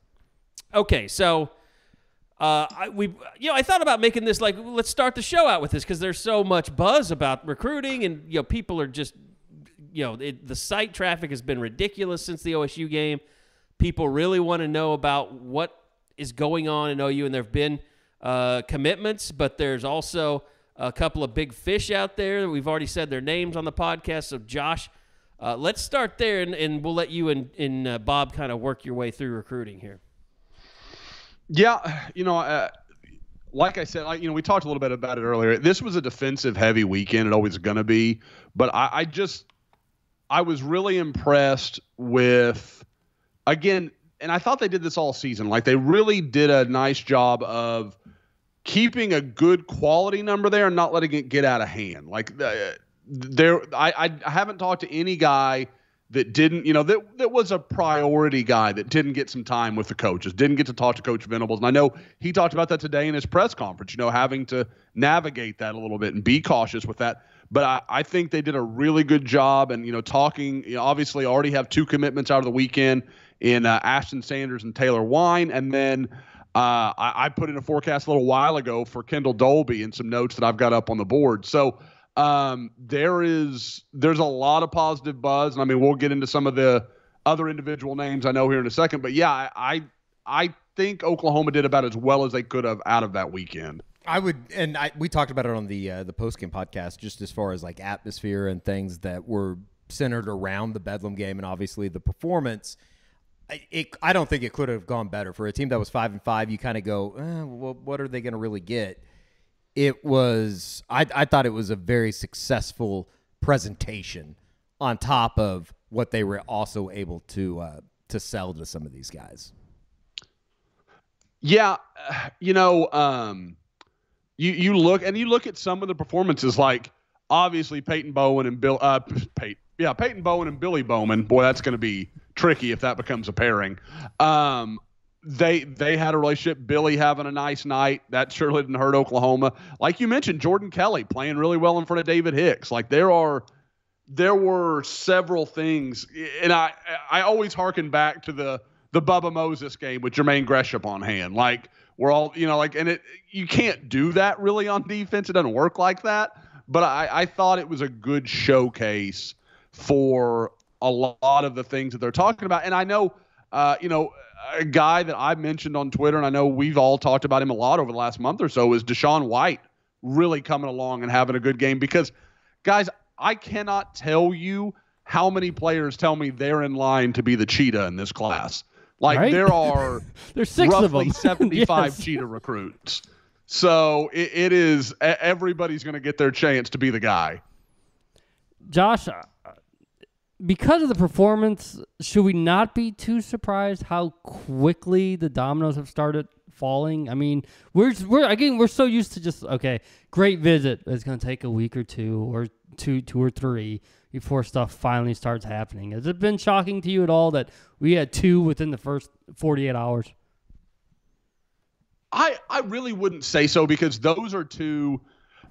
Okay, so I thought about making this, like, let's start the show out with this, because there's so much buzz about recruiting, and people are just, the site traffic has been ridiculous since the OSU game. People really want to know about what is going on in OU, and there have been commitments, but there's also a couple of big fish out there that we've already said their names on the podcast. So, Josh, let's start there, and we'll let you and Bob kind of work your way through recruiting here. Yeah, like I said, we talked a little bit about it earlier. This was a defensive-heavy weekend. It always going to be. But I was really impressed with, again, and I thought they did this all season. Like, they really did a nice job of keeping a good quality number there and not letting it get out of hand. Like, I haven't talked to any guy that didn't, that was a priority guy that didn't get some time with the coaches, didn't get to talk to Coach Venables. And I know he talked about that today in his press conference, having to navigate that a little bit and be cautious with that. But I think they did a really good job. And, talking, obviously already have 2 commitments out of the weekend in Ashton Sanders and Taylor Wine. And then I put in a forecast a little while ago for Kendall Dolby and some notes that I've got up on the board. So there's a lot of positive buzz. And I mean, we'll get into some of the other individual names I know here in a second. But yeah, I think Oklahoma did about as well as they could have out of that weekend. We talked about it on the post-game podcast, just as far as like atmosphere and things that were centered around the Bedlam game, and obviously the performance. I don't think it could have gone better for a team that was 5-5. You kind of go, well, what are they going to really get? It was. I thought it was a very successful presentation, on top of what they were also able to sell to some of these guys. Yeah, you look at some of the performances, like obviously Peyton Bowen and Billy Bowman. Boy, that's going to be tricky if that becomes a pairing. They had a relationship. Billy having a nice night. That surely didn't hurt Oklahoma. Like you mentioned, Jordan Kelly playing really well in front of David Hicks. Like there were several things, and I always harken back to the Bubba Moses game with Jermaine Gresham on hand. Like we're all, you can't do that really on defense. It doesn't work like that. But I thought it was a good showcase for a lot of the things that they're talking about. And I know, a guy that I mentioned on Twitter, and I know we've all talked about him a lot over the last month or so, is Deshaun White really coming along and having a good game. Because, guys, I cannot tell you how many players tell me they're in line to be the cheetah in this class. Like, right? there are There's 6 of roughly them. 75 Yes. cheetah recruits. So it is everybody's going to get their chance to be the guy. Josh, because of the performance, should we not be too surprised how quickly the dominoes have started falling? I mean, we're so used to just, okay, great visit. It's going to take a week or two or two or three before stuff finally starts happening. Has it been shocking to you at all that we had 2 within the first 48 hours? I really wouldn't say so, because those are 2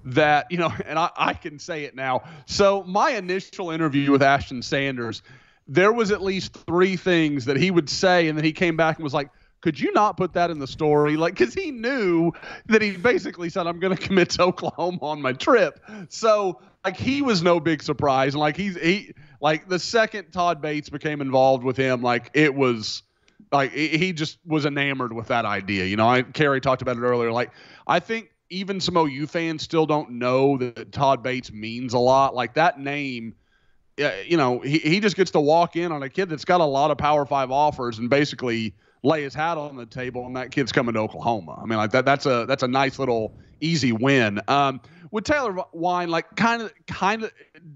that, and I can say it now. So my initial interview with Ashton Sanders, there was at least 3 things that he would say, and then he came back and was like, could you not put that in the story? Like, because he knew that he basically said, I'm going to commit to Oklahoma on my trip. So, like, he was no big surprise. And, like, he the second Todd Bates became involved with him, like, it was – like, he just was enamored with that idea. Kerry talked about it earlier. Like, I think even some OU fans still don't know that Todd Bates means a lot. Like, that name, he just gets to walk in on a kid that's got a lot of Power 5 offers and basically lay his hat on the table, and that kid's coming to Oklahoma. I mean, like, that's a nice little easy win. With Taylor Wine, like, kind of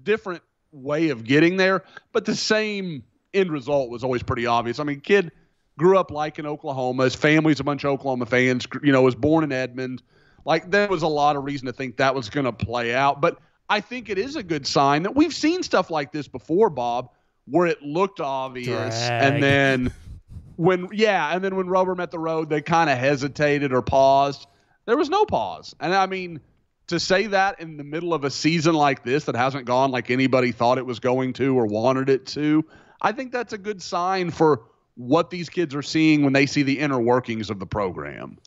different way of getting there, but the same end result was always pretty obvious. I mean, kid grew up liking Oklahoma. His family's a bunch of Oklahoma fans. Was born in Edmond. Like, there was a lot of reason to think that was going to play out. But I think it is a good sign that we've seen stuff like this before, Bob, where it looked obvious. And then when rubber met the road, they kind of hesitated or paused. There was no pause. And I mean, to say that in the middle of a season like this that hasn't gone like anybody thought it was going to or wanted it to, I think that's a good sign for what these kids are seeing when they see the inner workings of the program.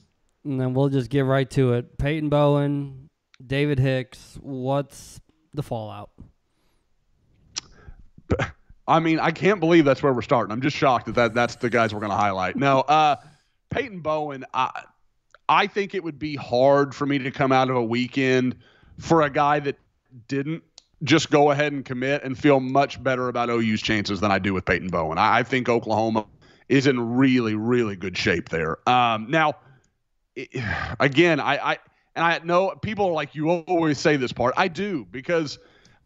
And then we'll just get right to it. Peyton Bowen, David Hicks, what's the fallout? I mean, I can't believe that's where we're starting. I'm just shocked that's the guys we're going to highlight. No, Peyton Bowen, I think it would be hard for me to come out of a weekend for a guy that didn't just go ahead and commit and feel much better about OU's chances than I do with Peyton Bowen. I think Oklahoma is in really, really good shape there. Now, again, I know people are like, you always say this part. I do, because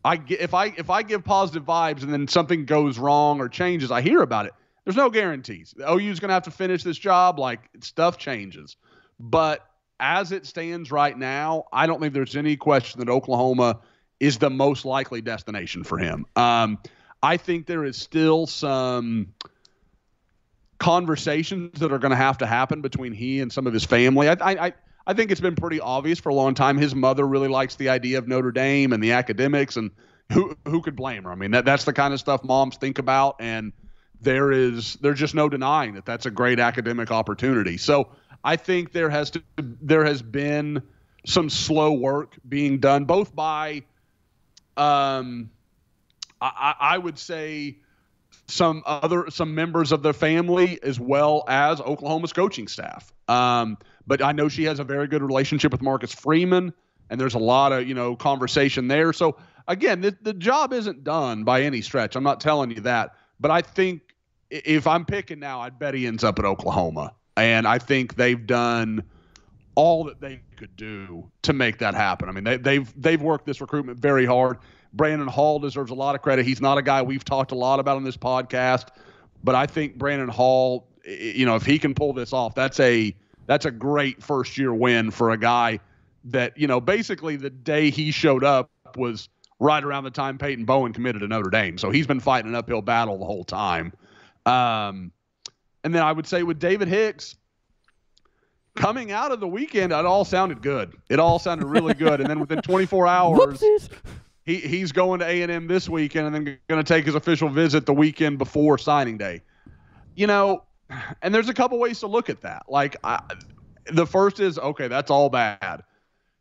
if I give positive vibes and then something goes wrong or changes, I hear about it. There's no guarantees. OU's going to have to finish this job. Like, stuff changes. But as it stands right now, I don't think there's any question that Oklahoma is the most likely destination for him. I think there is still some conversations that are going to have to happen between he and some of his family. I think it's been pretty obvious for a long time. His mother really likes the idea of Notre Dame and the academics, and who could blame her? I mean, that's the kind of stuff moms think about, and there's just no denying that that's a great academic opportunity. So I think there has been some slow work being done, both by I would say some members of their family, as well as Oklahoma's coaching staff. But I know she has a very good relationship with Marcus Freeman, and there's a lot of, conversation there. So again, the job isn't done by any stretch. I'm not telling you that, but I think if I'm picking now, I'd bet he ends up at Oklahoma. And I think they've done all that they could do to make that happen. I mean, they've worked this recruitment very hard. Brandon Hall deserves a lot of credit. He's not a guy we've talked a lot about on this podcast, but I think Brandon Hall, if he can pull this off, that's a great first year win for a guy that, basically the day he showed up was right around the time Peyton Bowen committed to Notre Dame. So he's been fighting an uphill battle the whole time. And then I would say with David Hicks, coming out of the weekend, it all sounded good. It all sounded really good. And then within 24 hours, he's going to A&M this weekend and then going to take his official visit the weekend before signing day. And there's a couple ways to look at that. Like, the first is, okay, that's all bad.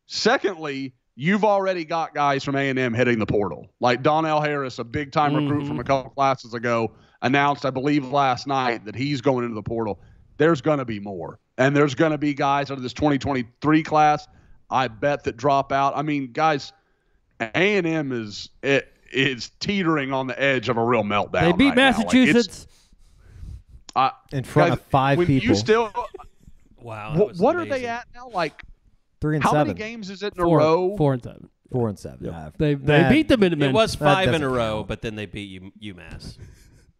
Secondly, you've already got guys from A&M hitting the portal. Like Donnell Harris, a big-time recruit from a couple classes ago, announced, I believe, last night that he's going into the portal. There's going to be more. And there's going to be guys out of this 2023 class. I bet, that drop out. I mean, guys, A&M is teetering on the edge of a real meltdown. They beat right now. Massachusetts in front of 5 people. You still, Wow. what are they at now? Like 3 and how 7. many games is it in a row? 4 and 7. 4 and 7. Yep. They beat the Minutemen. It was 5 in a doesn't row, count. but then they beat UMass.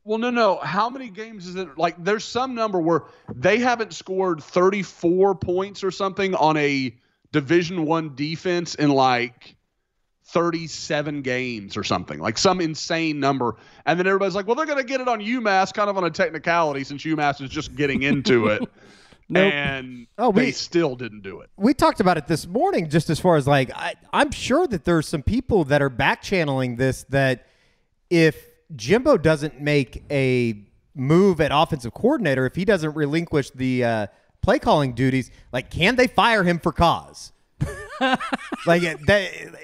Well, no. How many games is it? Like, there's some number where they haven't scored 34 points or something on a Division I defense in like 37 games or something, like some insane number. And then everybody's like, well, they're going to get it on UMass, kind of on a technicality, since UMass is just getting into it. Nope. And we still didn't do it. We talked about it this morning, just as far as like, I'm sure that there's some people that are back channeling this, that if Jimbo doesn't make a move at offensive coordinator, if he doesn't relinquish the play calling duties, like, can they fire him for cause? Like,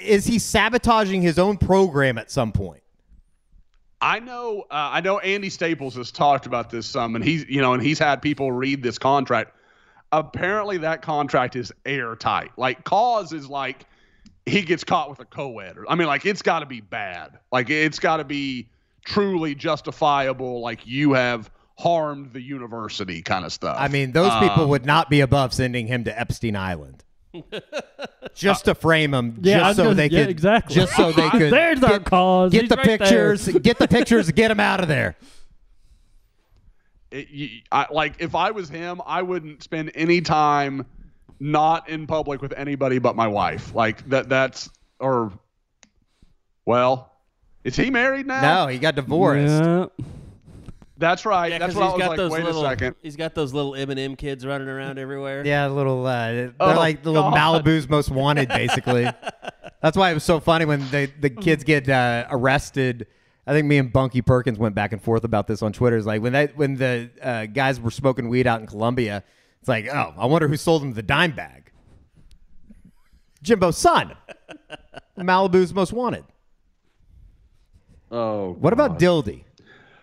is he sabotaging his own program at some point? I know Andy Staples has talked about this some, and he's had people read this contract. Apparently that contract is airtight. Like, cause is like he gets caught with a co-ed. I mean, like, it's got to be bad. Like, it's got to be truly justifiable. Like, you have harmed the university kind of stuff. I mean, those people would not be above sending him to Epstein Island. Just to frame him, Yeah, just so they could, exactly. just so they could There's our cause. get He's the right pictures, there. get the pictures, get him out of there. Like, if I was him, I wouldn't spend any time not in public with anybody but my wife. Like, well, is he married now? No, he got divorced. Yeah. That's right. Yeah, That's 'cause what I he's was got like, those wait little, a second. He's got those little M&M kids running around everywhere. Yeah, little. They're Oh, like the little God. Malibu's most wanted, basically. That's why it was so funny when the kids get arrested. I think me and Bunky Perkins went back and forth about this on Twitter. It's like when the guys were smoking weed out in Colombia, it's like, oh, I wonder who sold them the dime bag. Jimbo's son. Malibu's most wanted. Oh, What about Dildy?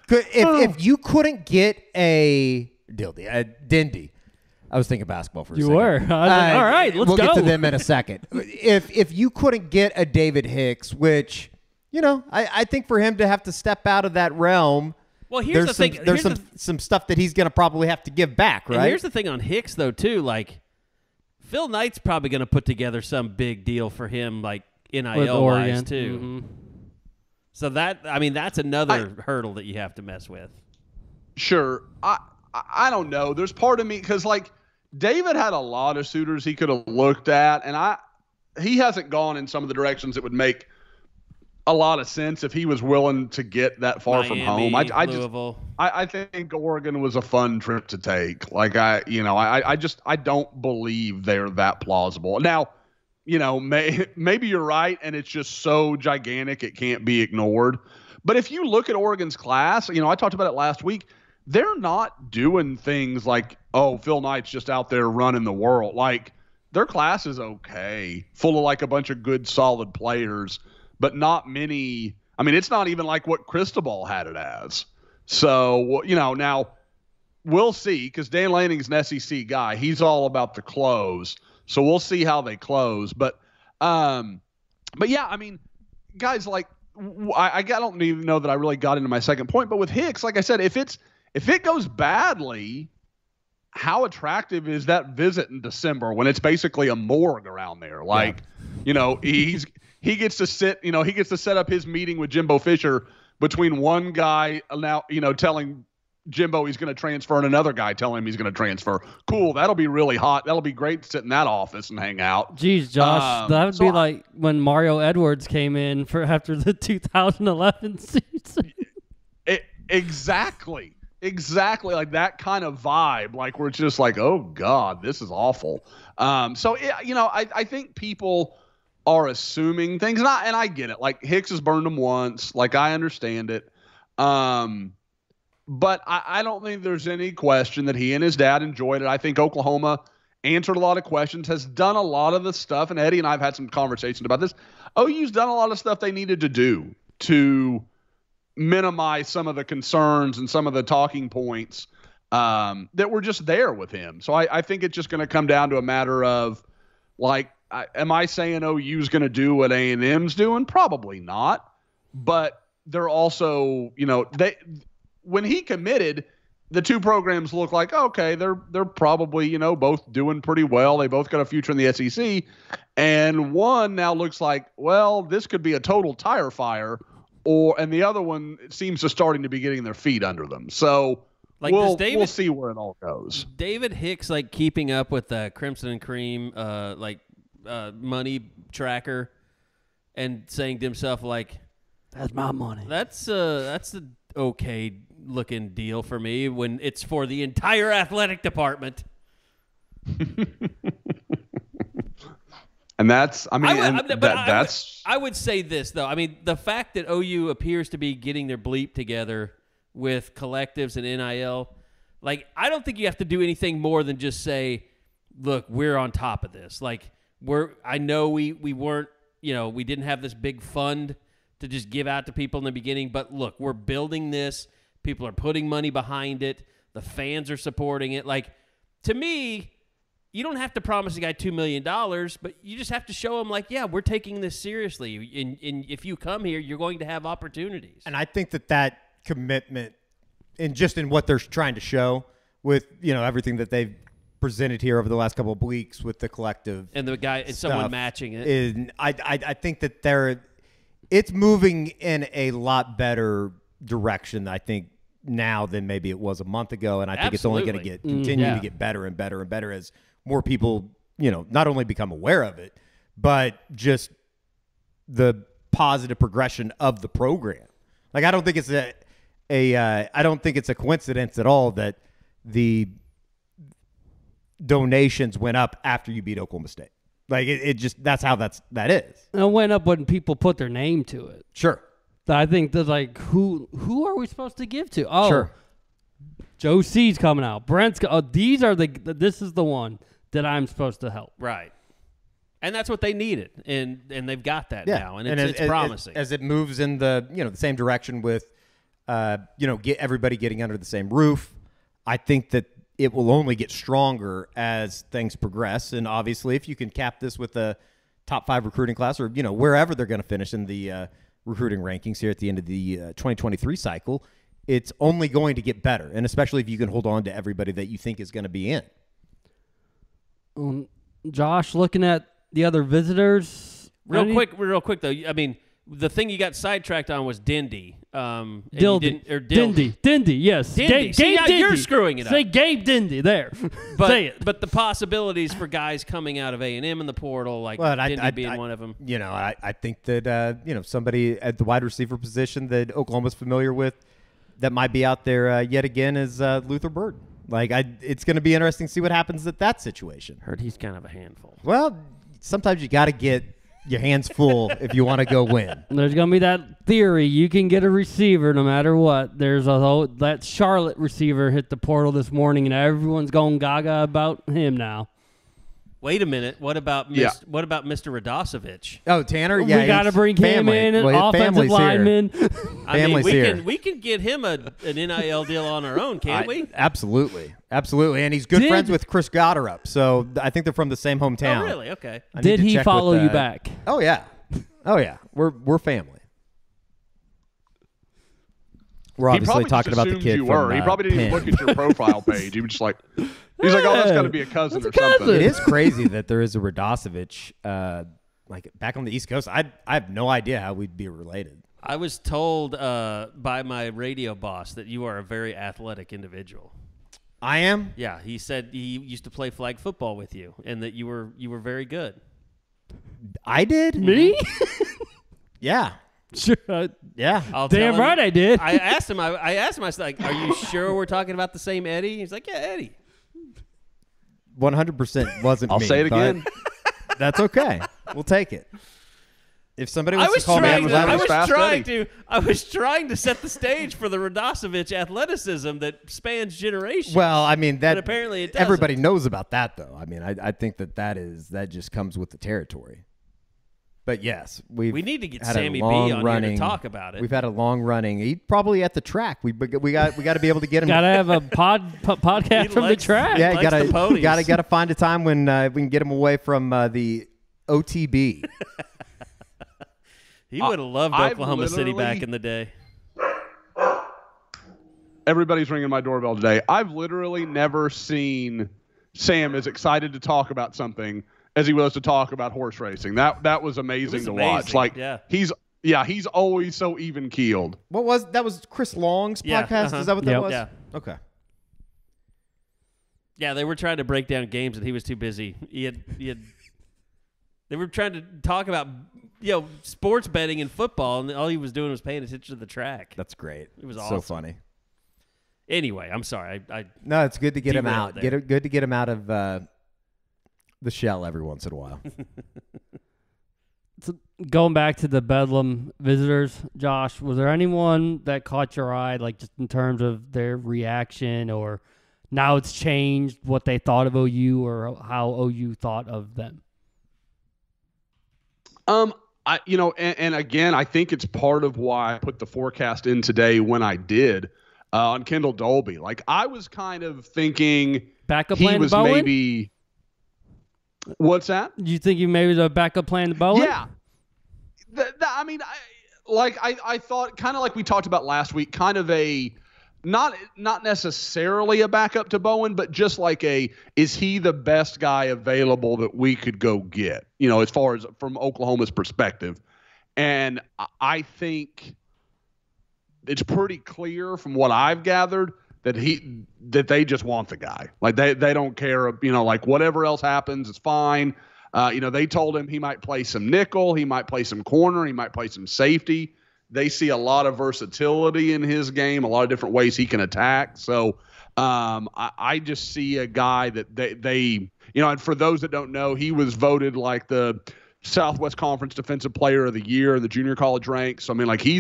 If you couldn't get a Dindy, I was thinking basketball for a You second. were. I was like, all right, let's we'll go. get to them in a second. If you couldn't get a David Hicks, which, I think for him to have to step out of that realm, Well, here's the thing. There's some stuff that he's going to probably have to give back, right? And here's the thing on Hicks, though, too. Like, Phil Knight's probably going to put together some big deal for him, like With NIL-wise, Oregon. too. Mhm. So that's another hurdle that you have to mess with. Sure. I don't know. There's part of me, because, like, David had a lot of suitors he could have looked at, and he hasn't gone in some of the directions that would make a lot of sense if he was willing to get that far from home. Louisville. I think Oregon was a fun trip to take. Like, I don't believe they're that plausible. Now, maybe you're right, and it's just so gigantic it can't be ignored. But if you look at Oregon's class, I talked about it last week, they're not doing things like, oh, Phil Knight's just out there running the world. Like, their class is okay, full of like a bunch of good, solid players, but not many. I mean, it's not even like what Cristobal had it as. So, now we'll see, because Dan Lanning's an SEC guy. He's all about the close. So we'll see how they close. But yeah, I mean, guys, like, I don't even know that I really got into my second point. But with Hicks, like I said, if it goes badly, how attractive is that visit in December when it's basically a morgue around there? Like, he gets to sit, he gets to set up his meeting with Jimbo Fisher between one guy now, telling Jimbo he's going to transfer and another guy telling him he's going to transfer. Cool. That'll be really hot. That'll be great to sit in that office and hang out. Jeez, Josh, that would be like when Mario Edwards came in after the 2011 season. Exactly like that kind of vibe, like we're just like, oh God, this is awful. I think people are assuming things, and I get it. Like, Hicks has burned them once. Like, I understand it. But I don't think there's any question that he and his dad enjoyed it. I think Oklahoma answered a lot of questions, has done a lot of the stuff, and Eddie and I have had some conversations about this. OU's done a lot of stuff they needed to do to minimize some of the concerns and some of the talking points that were just there with him. So I think it's just going to come down to a matter of, like, am I saying OU's going to do what A&M's doing? Probably not. But they're also, when he committed, the two programs look like, okay, they're probably, both doing pretty well. They both got a future in the SEC. And one now looks like, well, this could be a total tire fire. And the other one seems to starting to be getting their feet under them. So we'll see where it all goes. David Hicks keeping up with the Crimson and Cream money tracker and saying to himself that's my money. That's an okay looking deal for me when it's for the entire athletic department. And that's, I would say this, though. I mean, the fact that OU appears to be getting their bleep together with collectives and NIL, I don't think you have to do anything more than just say, look, we're on top of this. I know we weren't, we didn't have this big fund to just give out to people in the beginning, but look, we're building this. People are putting money behind it. The fans are supporting it. To me, you don't have to promise a guy $2 million, but you just have to show him, yeah, we're taking this seriously. And if you come here, you're going to have opportunities. And I think that commitment, and just in what they're trying to show with, everything that they've presented here over the last couple of weeks with the collective and the guy and someone matching it. I think that it's moving in a lot better direction, I think, now than maybe it was a month ago. And I think it's only going to continue to get better and better and better as more people, not only become aware of it, but just the positive progression of the program. I don't think it's I don't think it's a coincidence at all that the donations went up after you beat Oklahoma State. It just, that's how that is. It went up when people put their name to it. Sure. I think that's who are we supposed to give to? Oh, sure. Joe C's coming out. Brent's this is the one that I'm supposed to help. Right. And that's what they needed. And they've got that now. And it's promising. As it moves in the, the same direction with, get everybody getting under the same roof, I think that it will only get stronger as things progress. And obviously, if you can cap this with a top 5 recruiting class or, wherever they're going to finish in the recruiting rankings here at the end of the 2023 cycle, it's only going to get better. And especially if you can hold on to everybody that you think is going to be in. Josh, looking at the other visitors. Real quick, though. I mean, the thing you got sidetracked on was Dindy. Dindy, yes. Dindy. Gabe Dindy. You're screwing it up. Say Gabe Dindy there. Say it. But the possibilities for guys coming out of A&M in the portal, Dindy being one of them. I think that, somebody at the wide receiver position that Oklahoma's familiar with that might be out there yet again is Luther Bird. It's going to be interesting to see what happens at that situation. Heard he's kind of a handful. Well, sometimes you got to get your hands full if you want to go win. There's going to be that theory. You can get a receiver no matter what. There's that Charlotte receiver hit the portal this morning, and everyone's going gaga about him now. Wait a minute. What about Mr. Radosevich? Oh, Tanner? Yeah, we got to bring him in, an offensive lineman. We can get him an NIL deal on our own, can't we? Absolutely. And he's good friends with Chris Gotterup, so I think they're from the same hometown. Oh, really? Okay. Did he follow you back? Oh, yeah. We're family. We're obviously talking about the kid you were. from He probably didn't even look at your profile page. He was just he's like, oh, that's got to be a cousin or something. It is crazy that there is a Radosevich back on the East Coast. I have no idea how we'd be related. I was told by my radio boss that you are a very athletic individual. I am? Yeah, he said he used to play flag football with you and that you were very good. I did? Me? Yeah. Sure. Yeah. Damn right I did. I asked him, I was like, are you sure we're talking about the same Eddie? He's like, yeah, Eddie. 100% wasn't me. I'll say it again. That's okay. We'll take it. If somebody wants to call me I was trying to set the stage for the Radosevich athleticism that spans generations. Well, I mean, but apparently it doesn't. Everybody knows about that, though. I mean, I think that just comes with the territory. But yes, we need to get Sammy B on here to talk about it. We've had a long running. He's probably at the track. We got to be able to get him. Got to have a podcast from the track. Yeah, got to find a time when we can get him away from the OTB. He would have loved Oklahoma City back in the day. Everybody's ringing my doorbell today. I've literally never seen Sam as excited to talk about something as he was to talk about horse racing. That was amazing to watch. Like he's always so even keeled. That was Chris Long's podcast? Is that what that was? Yeah. Okay. Yeah, they were trying to break down games and he was too busy. They were trying to talk about sports betting and football, and all he was doing was paying attention to the track. That's great. It was awesome. So funny. Anyway, I'm sorry. No, it's good to get him out. Good to get him out of the shell every once in a while. So going back to the Bedlam visitors, Josh, was there anyone that caught your eye, like just in terms of their reaction, or now it's changed what they thought of OU or how OU thought of them? And again, I think it's part of why I put the forecast in today when I did on Kendall Dolby. Like I was kind of thinking backup plan to Bowen? Maybe. What's that? You think you maybe the backup plan to Bowen? Yeah. I thought kind of like we talked about last week, kind of a not necessarily a backup to Bowen, but just like is he the best guy available that we could go get, as far as from Oklahoma's perspective. And I think it's pretty clear from what I've gathered that they just want the guy. Like they don't care, like whatever else happens, it's fine. They told him he might play some nickel, he might play some corner, he might play some safety. They see a lot of versatility in his game, a lot of different ways he can attack. So I just see a guy that they and for those that don't know, he was voted like the Southwest Conference Defensive Player of the Year in the junior college ranks. So, I mean, like he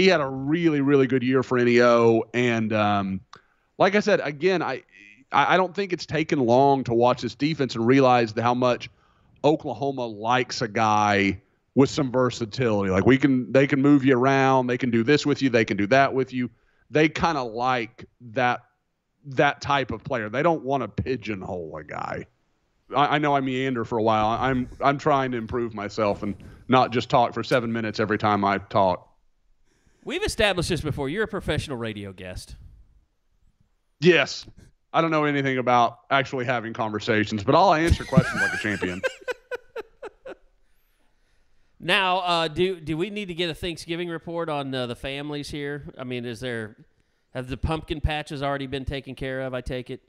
had a really, really good year for NEO. And like I said, again, I don't think it's taken long to watch this defense and realize how much Oklahoma likes a guy with some versatility. Like they can move you around. They can do this with you. They can do that with you. They kind of like that type of player. They don't want to pigeonhole a guy. I know I meander for a while. I'm trying to improve myself and not just talk for 7 minutes every time I talk. We've established this before. You're a professional radio guest. Yes. I don't know anything about actually having conversations, but I'll answer questions like a champion. Now, do we need to get a Thanksgiving report on the families here? I mean, have the pumpkin patches already been taken care of, I take it?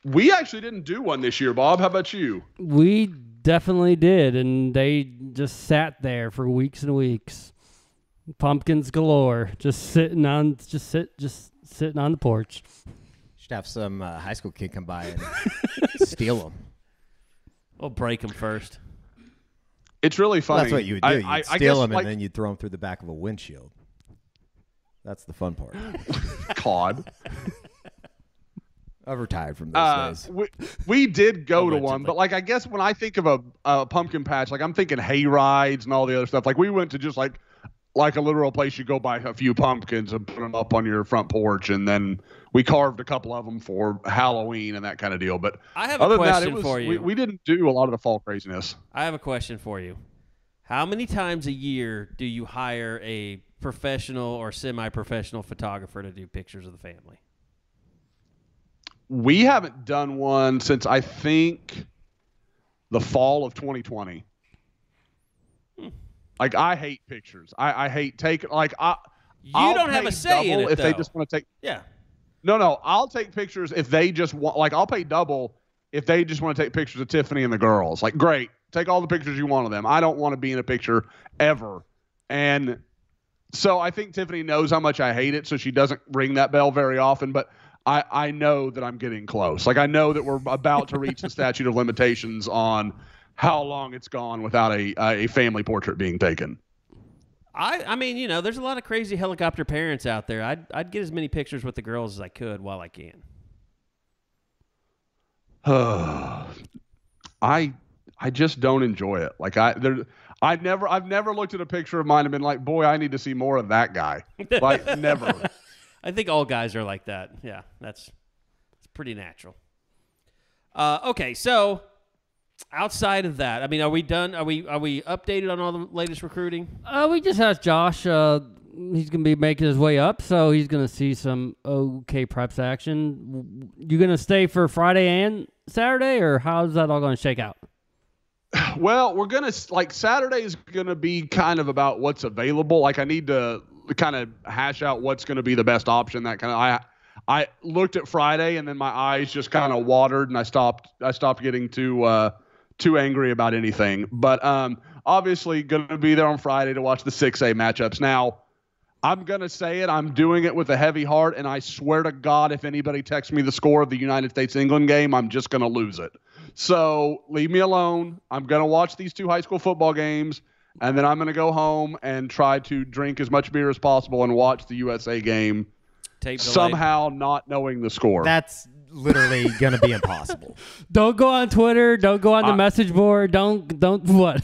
We actually didn't do one this year, Bob. How about you? We definitely did, and they just sat there for weeks and weeks. Pumpkins galore, just sitting on the porch. Should have some high school kid come by and steal them. We'll break them first. It's really funny. Well, that's what you would do. You'd steal them and then you'd throw them through the back of a windshield. That's the fun part. Cod. I've retired from those days. We did go to one, but I guess when I think of a pumpkin patch, I'm thinking hay rides and all the other stuff. Like we went to just like a literal place you go buy a few pumpkins and put them up on your front porch, and then we carved a couple of them for Halloween and that kind of deal. But I have a question for you. We didn't do a lot of the fall craziness. I have a question for you. How many times a year do you hire a professional or semi-professional photographer to do pictures of the family? We haven't done one since I think the fall of 2020. Like I hate pictures. I hate taking You don't have a say in it if though. they just want to take. Yeah. No. I'll take pictures if they just want. Like I'll pay double if they just want to take pictures of Tiffany and the girls. Like great, take all the pictures you want of them. I don't want to be in a picture ever. And so I think Tiffany knows how much I hate it, so she doesn't ring that bell very often. But I know that I'm getting close. Like I know that we're about to reach the statute of limitations on how long it's gone without a family portrait being taken. I mean, there's a lot of crazy helicopter parents out there. I'd get as many pictures with the girls as I could while I can. I just don't enjoy it. Like I've never looked at a picture of mine and been like, boy, I need to see more of that guy. Like never. I think all guys are like that. Yeah, it's pretty natural. Okay, so outside of that, I mean, are we done? Are we updated on all the latest recruiting? We just asked Josh. He's going to be making his way up, so he's going to see some OK Preps action. You going to stay for Friday and Saturday, or how's that all going to shake out? Well, we're going to, like, Saturday is going to be kind of about what's available. Like, I need to kind of hash out what's going to be the best option. That kind of, I looked at Friday and then my eyes just kind of watered and I stopped getting too angry about anything. But obviously going to be there on Friday to watch the 6A matchups. Now, I'm going to say it. I'm doing it with a heavy heart, and I swear to God, if anybody texts me the score of the United States-England game, I'm just going to lose it. So leave me alone. I'm going to watch these 2 high school football games, and then I'm going to go home and try to drink as much beer as possible and watch the USA game somehow not knowing the score. That's literally going to be impossible. Don't go on Twitter. Don't go on the message board. Don't what?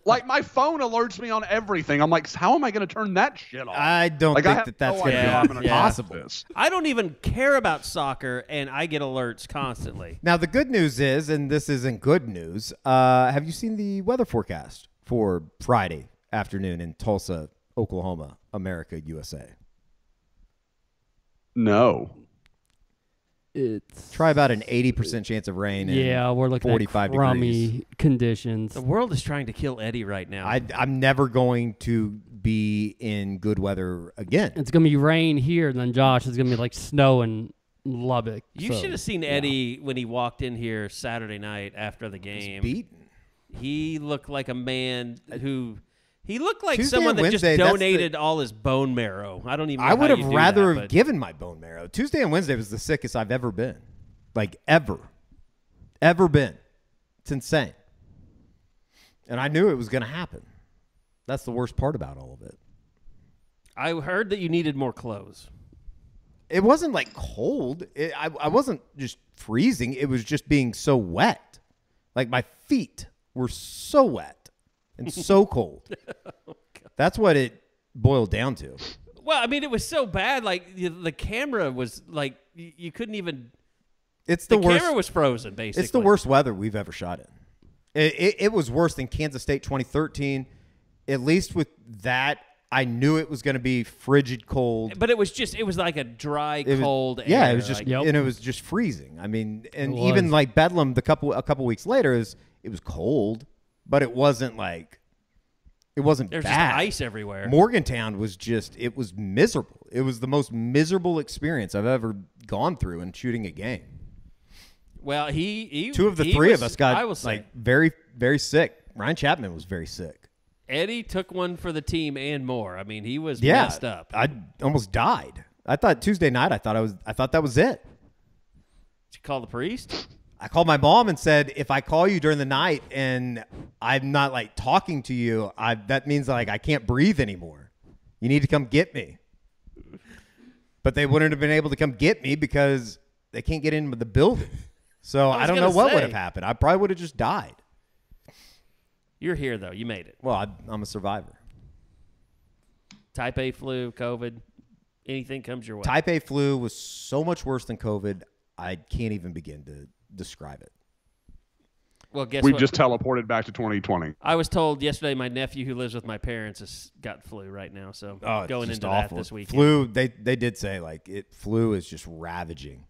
Like, my phone alerts me on everything. I'm like, how am I going to turn that shit off? I don't think that's going to be possible. I don't even care about soccer, and I get alerts constantly. Now, the good news is, and this isn't good news, have you seen the weather forecast for Friday afternoon in Tulsa, Oklahoma, America, USA? No. Try about an 80% chance of rain. Yeah, we're looking 45 at crummy degrees. Conditions. The world is trying to kill Eddie right now. I'm never going to be in good weather again. It's going to be rain here, and then Josh, it's going to be like snow in Lubbock. You should have seen Eddie when he walked in here Saturday night after the game. He's beaten. He looked like a man who... He looked like Tuesday someone and that Wednesday, just donated all his bone marrow. I don't even know I would how have you do rather that, have given my bone marrow. Tuesday and Wednesday was the sickest I've ever been. Like, ever been. It's insane. And I knew it was going to happen. That's the worst part about all of it. I heard that you needed more clothes. It wasn't like cold. I wasn't just freezing. It was just being so wet. Like, my feet were so wet and so cold. That's what it boiled down to. Well, I mean, it was so bad. Like, the camera was like, you couldn't even... It's the worst. The camera was frozen, basically. It's the worst weather we've ever shot in. It was worse than Kansas State 2013. At least with that, I knew it was going to be frigid cold. But it was like a dry, cold air. Yeah, it was just, like, and it was just freezing. I mean, and even like Bedlam, a couple weeks later, it was cold, but it wasn't like, it wasn't There's bad. just ice everywhere. Morgantown was it was miserable. It was the most miserable experience I've ever gone through in shooting a game. Well, he two of the three of us got like like very, very sick. Ryan Chapman was very sick. Eddie took one for the team and more. I mean, he was messed up. I almost died. I thought Tuesday night. I thought that was it. Did you call the priest? I called my mom and said, if I call you during the night and I'm not like talking to you, that means like I can't breathe anymore. You need to come get me. But they wouldn't have been able to come get me because they can't get into the building. So I don't know what would have happened. I probably would have just died. You're here, though. You made it. Well, I'm a survivor. Type A flu, COVID, anything comes your way. Type A flu was so much worse than COVID, I can't even begin to describe it. Well, guess we what? just teleported back to 2020. I was told yesterday my nephew who lives with my parents has got flu right now, so going into awful. that this weekend. Flu, they did say like flu is just ravaging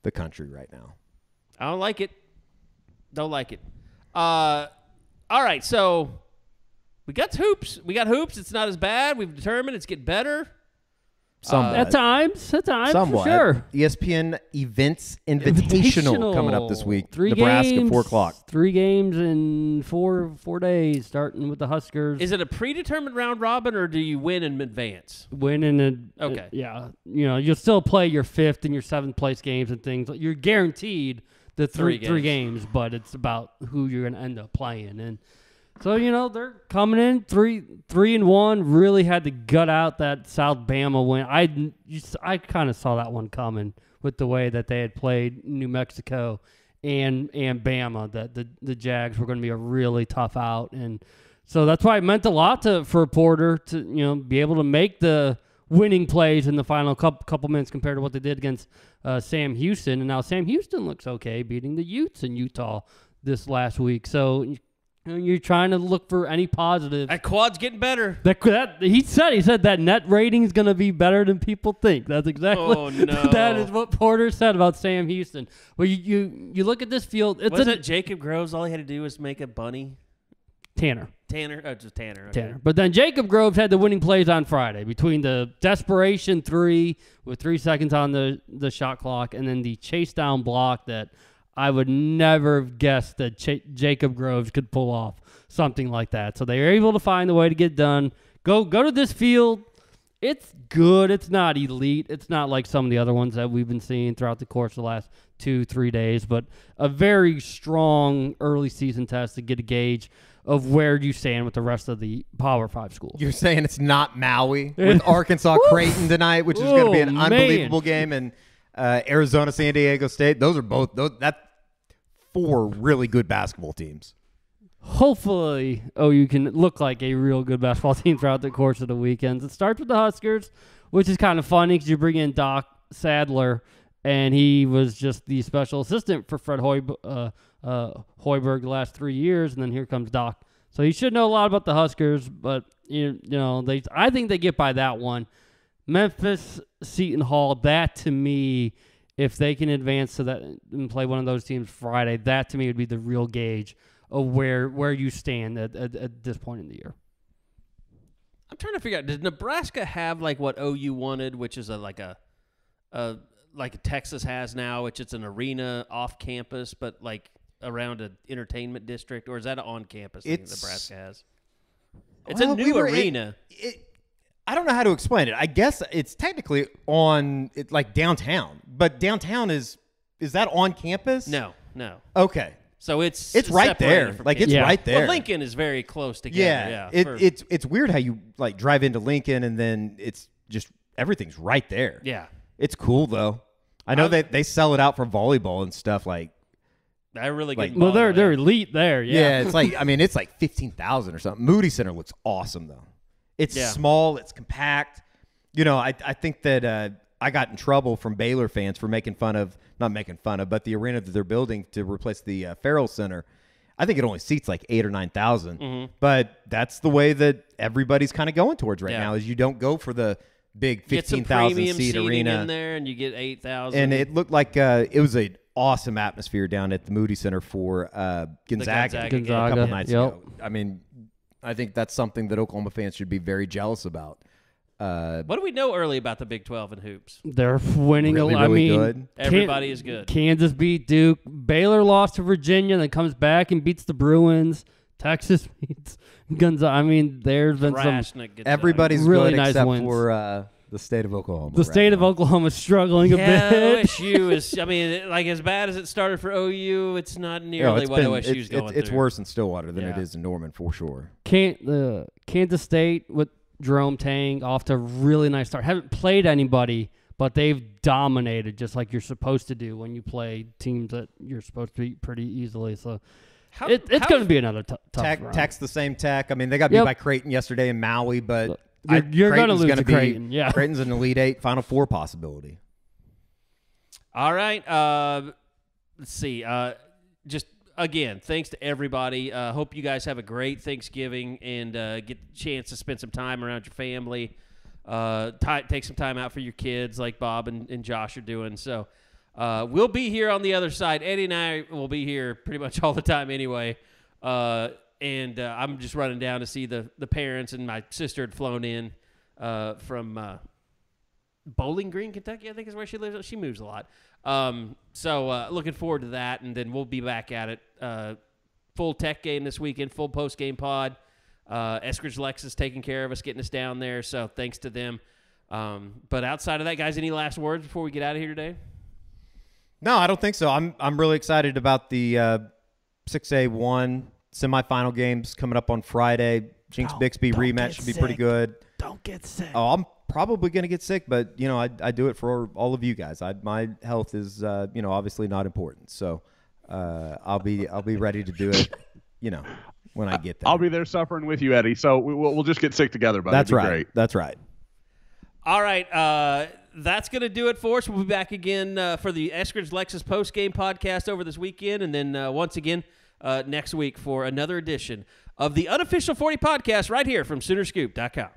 the country right now. I don't like it. Don't like it. All right, so we got hoops. It's not as bad. We've determined it's getting better. Somewhat. At times, Somewhat. for sure. ESPN Events Invitational coming up this week. 3 Nebraska, games, 4 o'clock. 3 games in 4 days, starting with the Huskers. Is it a predetermined round robin, or do you win in advance? Win in Okay. Yeah. You know, you'll still play your 5th and your 7th place games and things. You're guaranteed the three games, but it's about who you're going to end up playing. And so, you know, they're coming in 3-1, really had to gut out that South Bama win. I kind of saw that one coming with the way that they had played New Mexico and Bama, that the Jags were going to be a really tough out. And so that's why it meant a lot for Porter to, you know, be able to make the winning plays in the final couple minutes compared to what they did against Sam Houston, and now Sam Houston looks okay, beating the Utes in Utah this last week. So you're trying to look for any positive. That quad's getting better. He said that net rating is going to be better than people think. That's exactly. Oh no. That is what Porter said about Sam Houston. Well, you look at this field. Wasn't Jacob Groves all he had to do was make a bunny? Tanner. Oh, just Tanner. Okay. Tanner. But then Jacob Groves had the winning plays on Friday between the desperation 3 with 3 seconds on the shot clock and then the chase down block that I would never have guessed that Jacob Groves could pull off something like that. So they were able to find a way to get done. Go to this field. It's good. It's not elite. It's not like some of the other ones that we've been seeing throughout the course of the last 2-3 days, but a very strong early season test to get a gauge of where you stand with the rest of the Power 5 schools. You're saying it's not Maui with Arkansas Creighton tonight, which is going to be an unbelievable game, and Arizona San Diego State. That's 4 really good basketball teams. Hopefully, you can look like a real good basketball team throughout the course of the weekends. It starts with the Huskers, which is kind of funny because you bring in Doc Sadler, and he was just the special assistant for Fred Hoiberg the last 3 years, and then here comes Doc. So you should know a lot about the Huskers, but I think they get by that one. Memphis, Seton Hall, that to me, if they can advance to that and play one of those teams Friday, that to me would be the real gauge of where you stand at this point in the year. I'm trying to figure out, did Nebraska have like what OU wanted, which is like Texas has now, which it's an arena off campus, but like around an entertainment district, or is that an on campus thing Nebraska has? It's a new arena. I don't know how to explain it. I guess it's technically on like downtown, but downtown is that on campus? No. Okay. So it's right there. Like it's right there. Well, Lincoln is very close together. Yeah. It's weird how you like drive into Lincoln and then it's just everything's right there. Yeah. It's cool though. I know they sell it out for volleyball and stuff like. They're really good. Well, they're elite there. Yeah. It's like 15,000 or something. Moody Center looks awesome though. It's small. It's compact. I think that I got in trouble from Baylor fans for but the arena that they're building to replace the Farrell Center, I think it only seats like 8,000 or 9,000. Mm-hmm. But that's the way that everybody's kind of going towards right now. Is you don't go for the big 15,000 seat arena in there, and you get 8,000. And it looked like it was an awesome atmosphere down at the Moody Center for Gonzaga a couple nights ago. I mean, I think that's something that Oklahoma fans should be very jealous about. What do we know early about the Big 12 and hoops? They're winning really good. Everybody is good. Kansas beat Duke. Baylor lost to Virginia, then comes back and beats the Bruins. Texas beats Gonzaga. I mean, there's been everybody's really good nice except wins. For the state of Oklahoma. The state of Oklahoma is struggling a bit. OSU is. I mean, like as bad as it started for OU, it's not nearly what OSU's going through. It's worse in Stillwater than it is in Norman for sure. Kansas State with Jerome Tang off to a really nice start. Haven't played anybody, but they've dominated just like you're supposed to do when you play teams that you're supposed to beat pretty easily. So it's going to be another tough round. Tech's the same Tech. I mean, they got beat by Creighton yesterday in Maui, but you're going to lose to Creighton. Creighton's an Elite Eight, Final Four possibility. All right. Let's see. Just again, thanks to everybody. Hope you guys have a great Thanksgiving and get the chance to spend some time around your family. Take some time out for your kids like Bob and Josh are doing. So we'll be here on the other side. Eddie and I will be here pretty much all the time anyway. And I'm just running down to see the parents, and my sister had flown in from Bowling Green, Kentucky, I think is where she lives. She moves a lot. So looking forward to that, and then we'll be back at it. Full tech game this weekend, full post-game pod. Eskridge Lex is taking care of us, getting us down there, so thanks to them. But outside of that, guys, any last words before we get out of here today? No, I don't think so. I'm really excited about the 6A1 semifinal games coming up on Friday. Jinx Bixby rematch should be pretty good. Don't get sick. Oh, I'm probably going to get sick, but I do it for all of you guys. My health is obviously not important, so I'll be ready to do it. When I get there, I'll be there suffering with you, Eddie. So we'll just get sick together, buddy. That's right. Great. That's right. All right. that's going to do it for us. We'll be back again for the Eskridge Lexus post-game podcast over this weekend, and then once again next week for another edition of the Unofficial 40 podcast right here from Soonerscoop.com.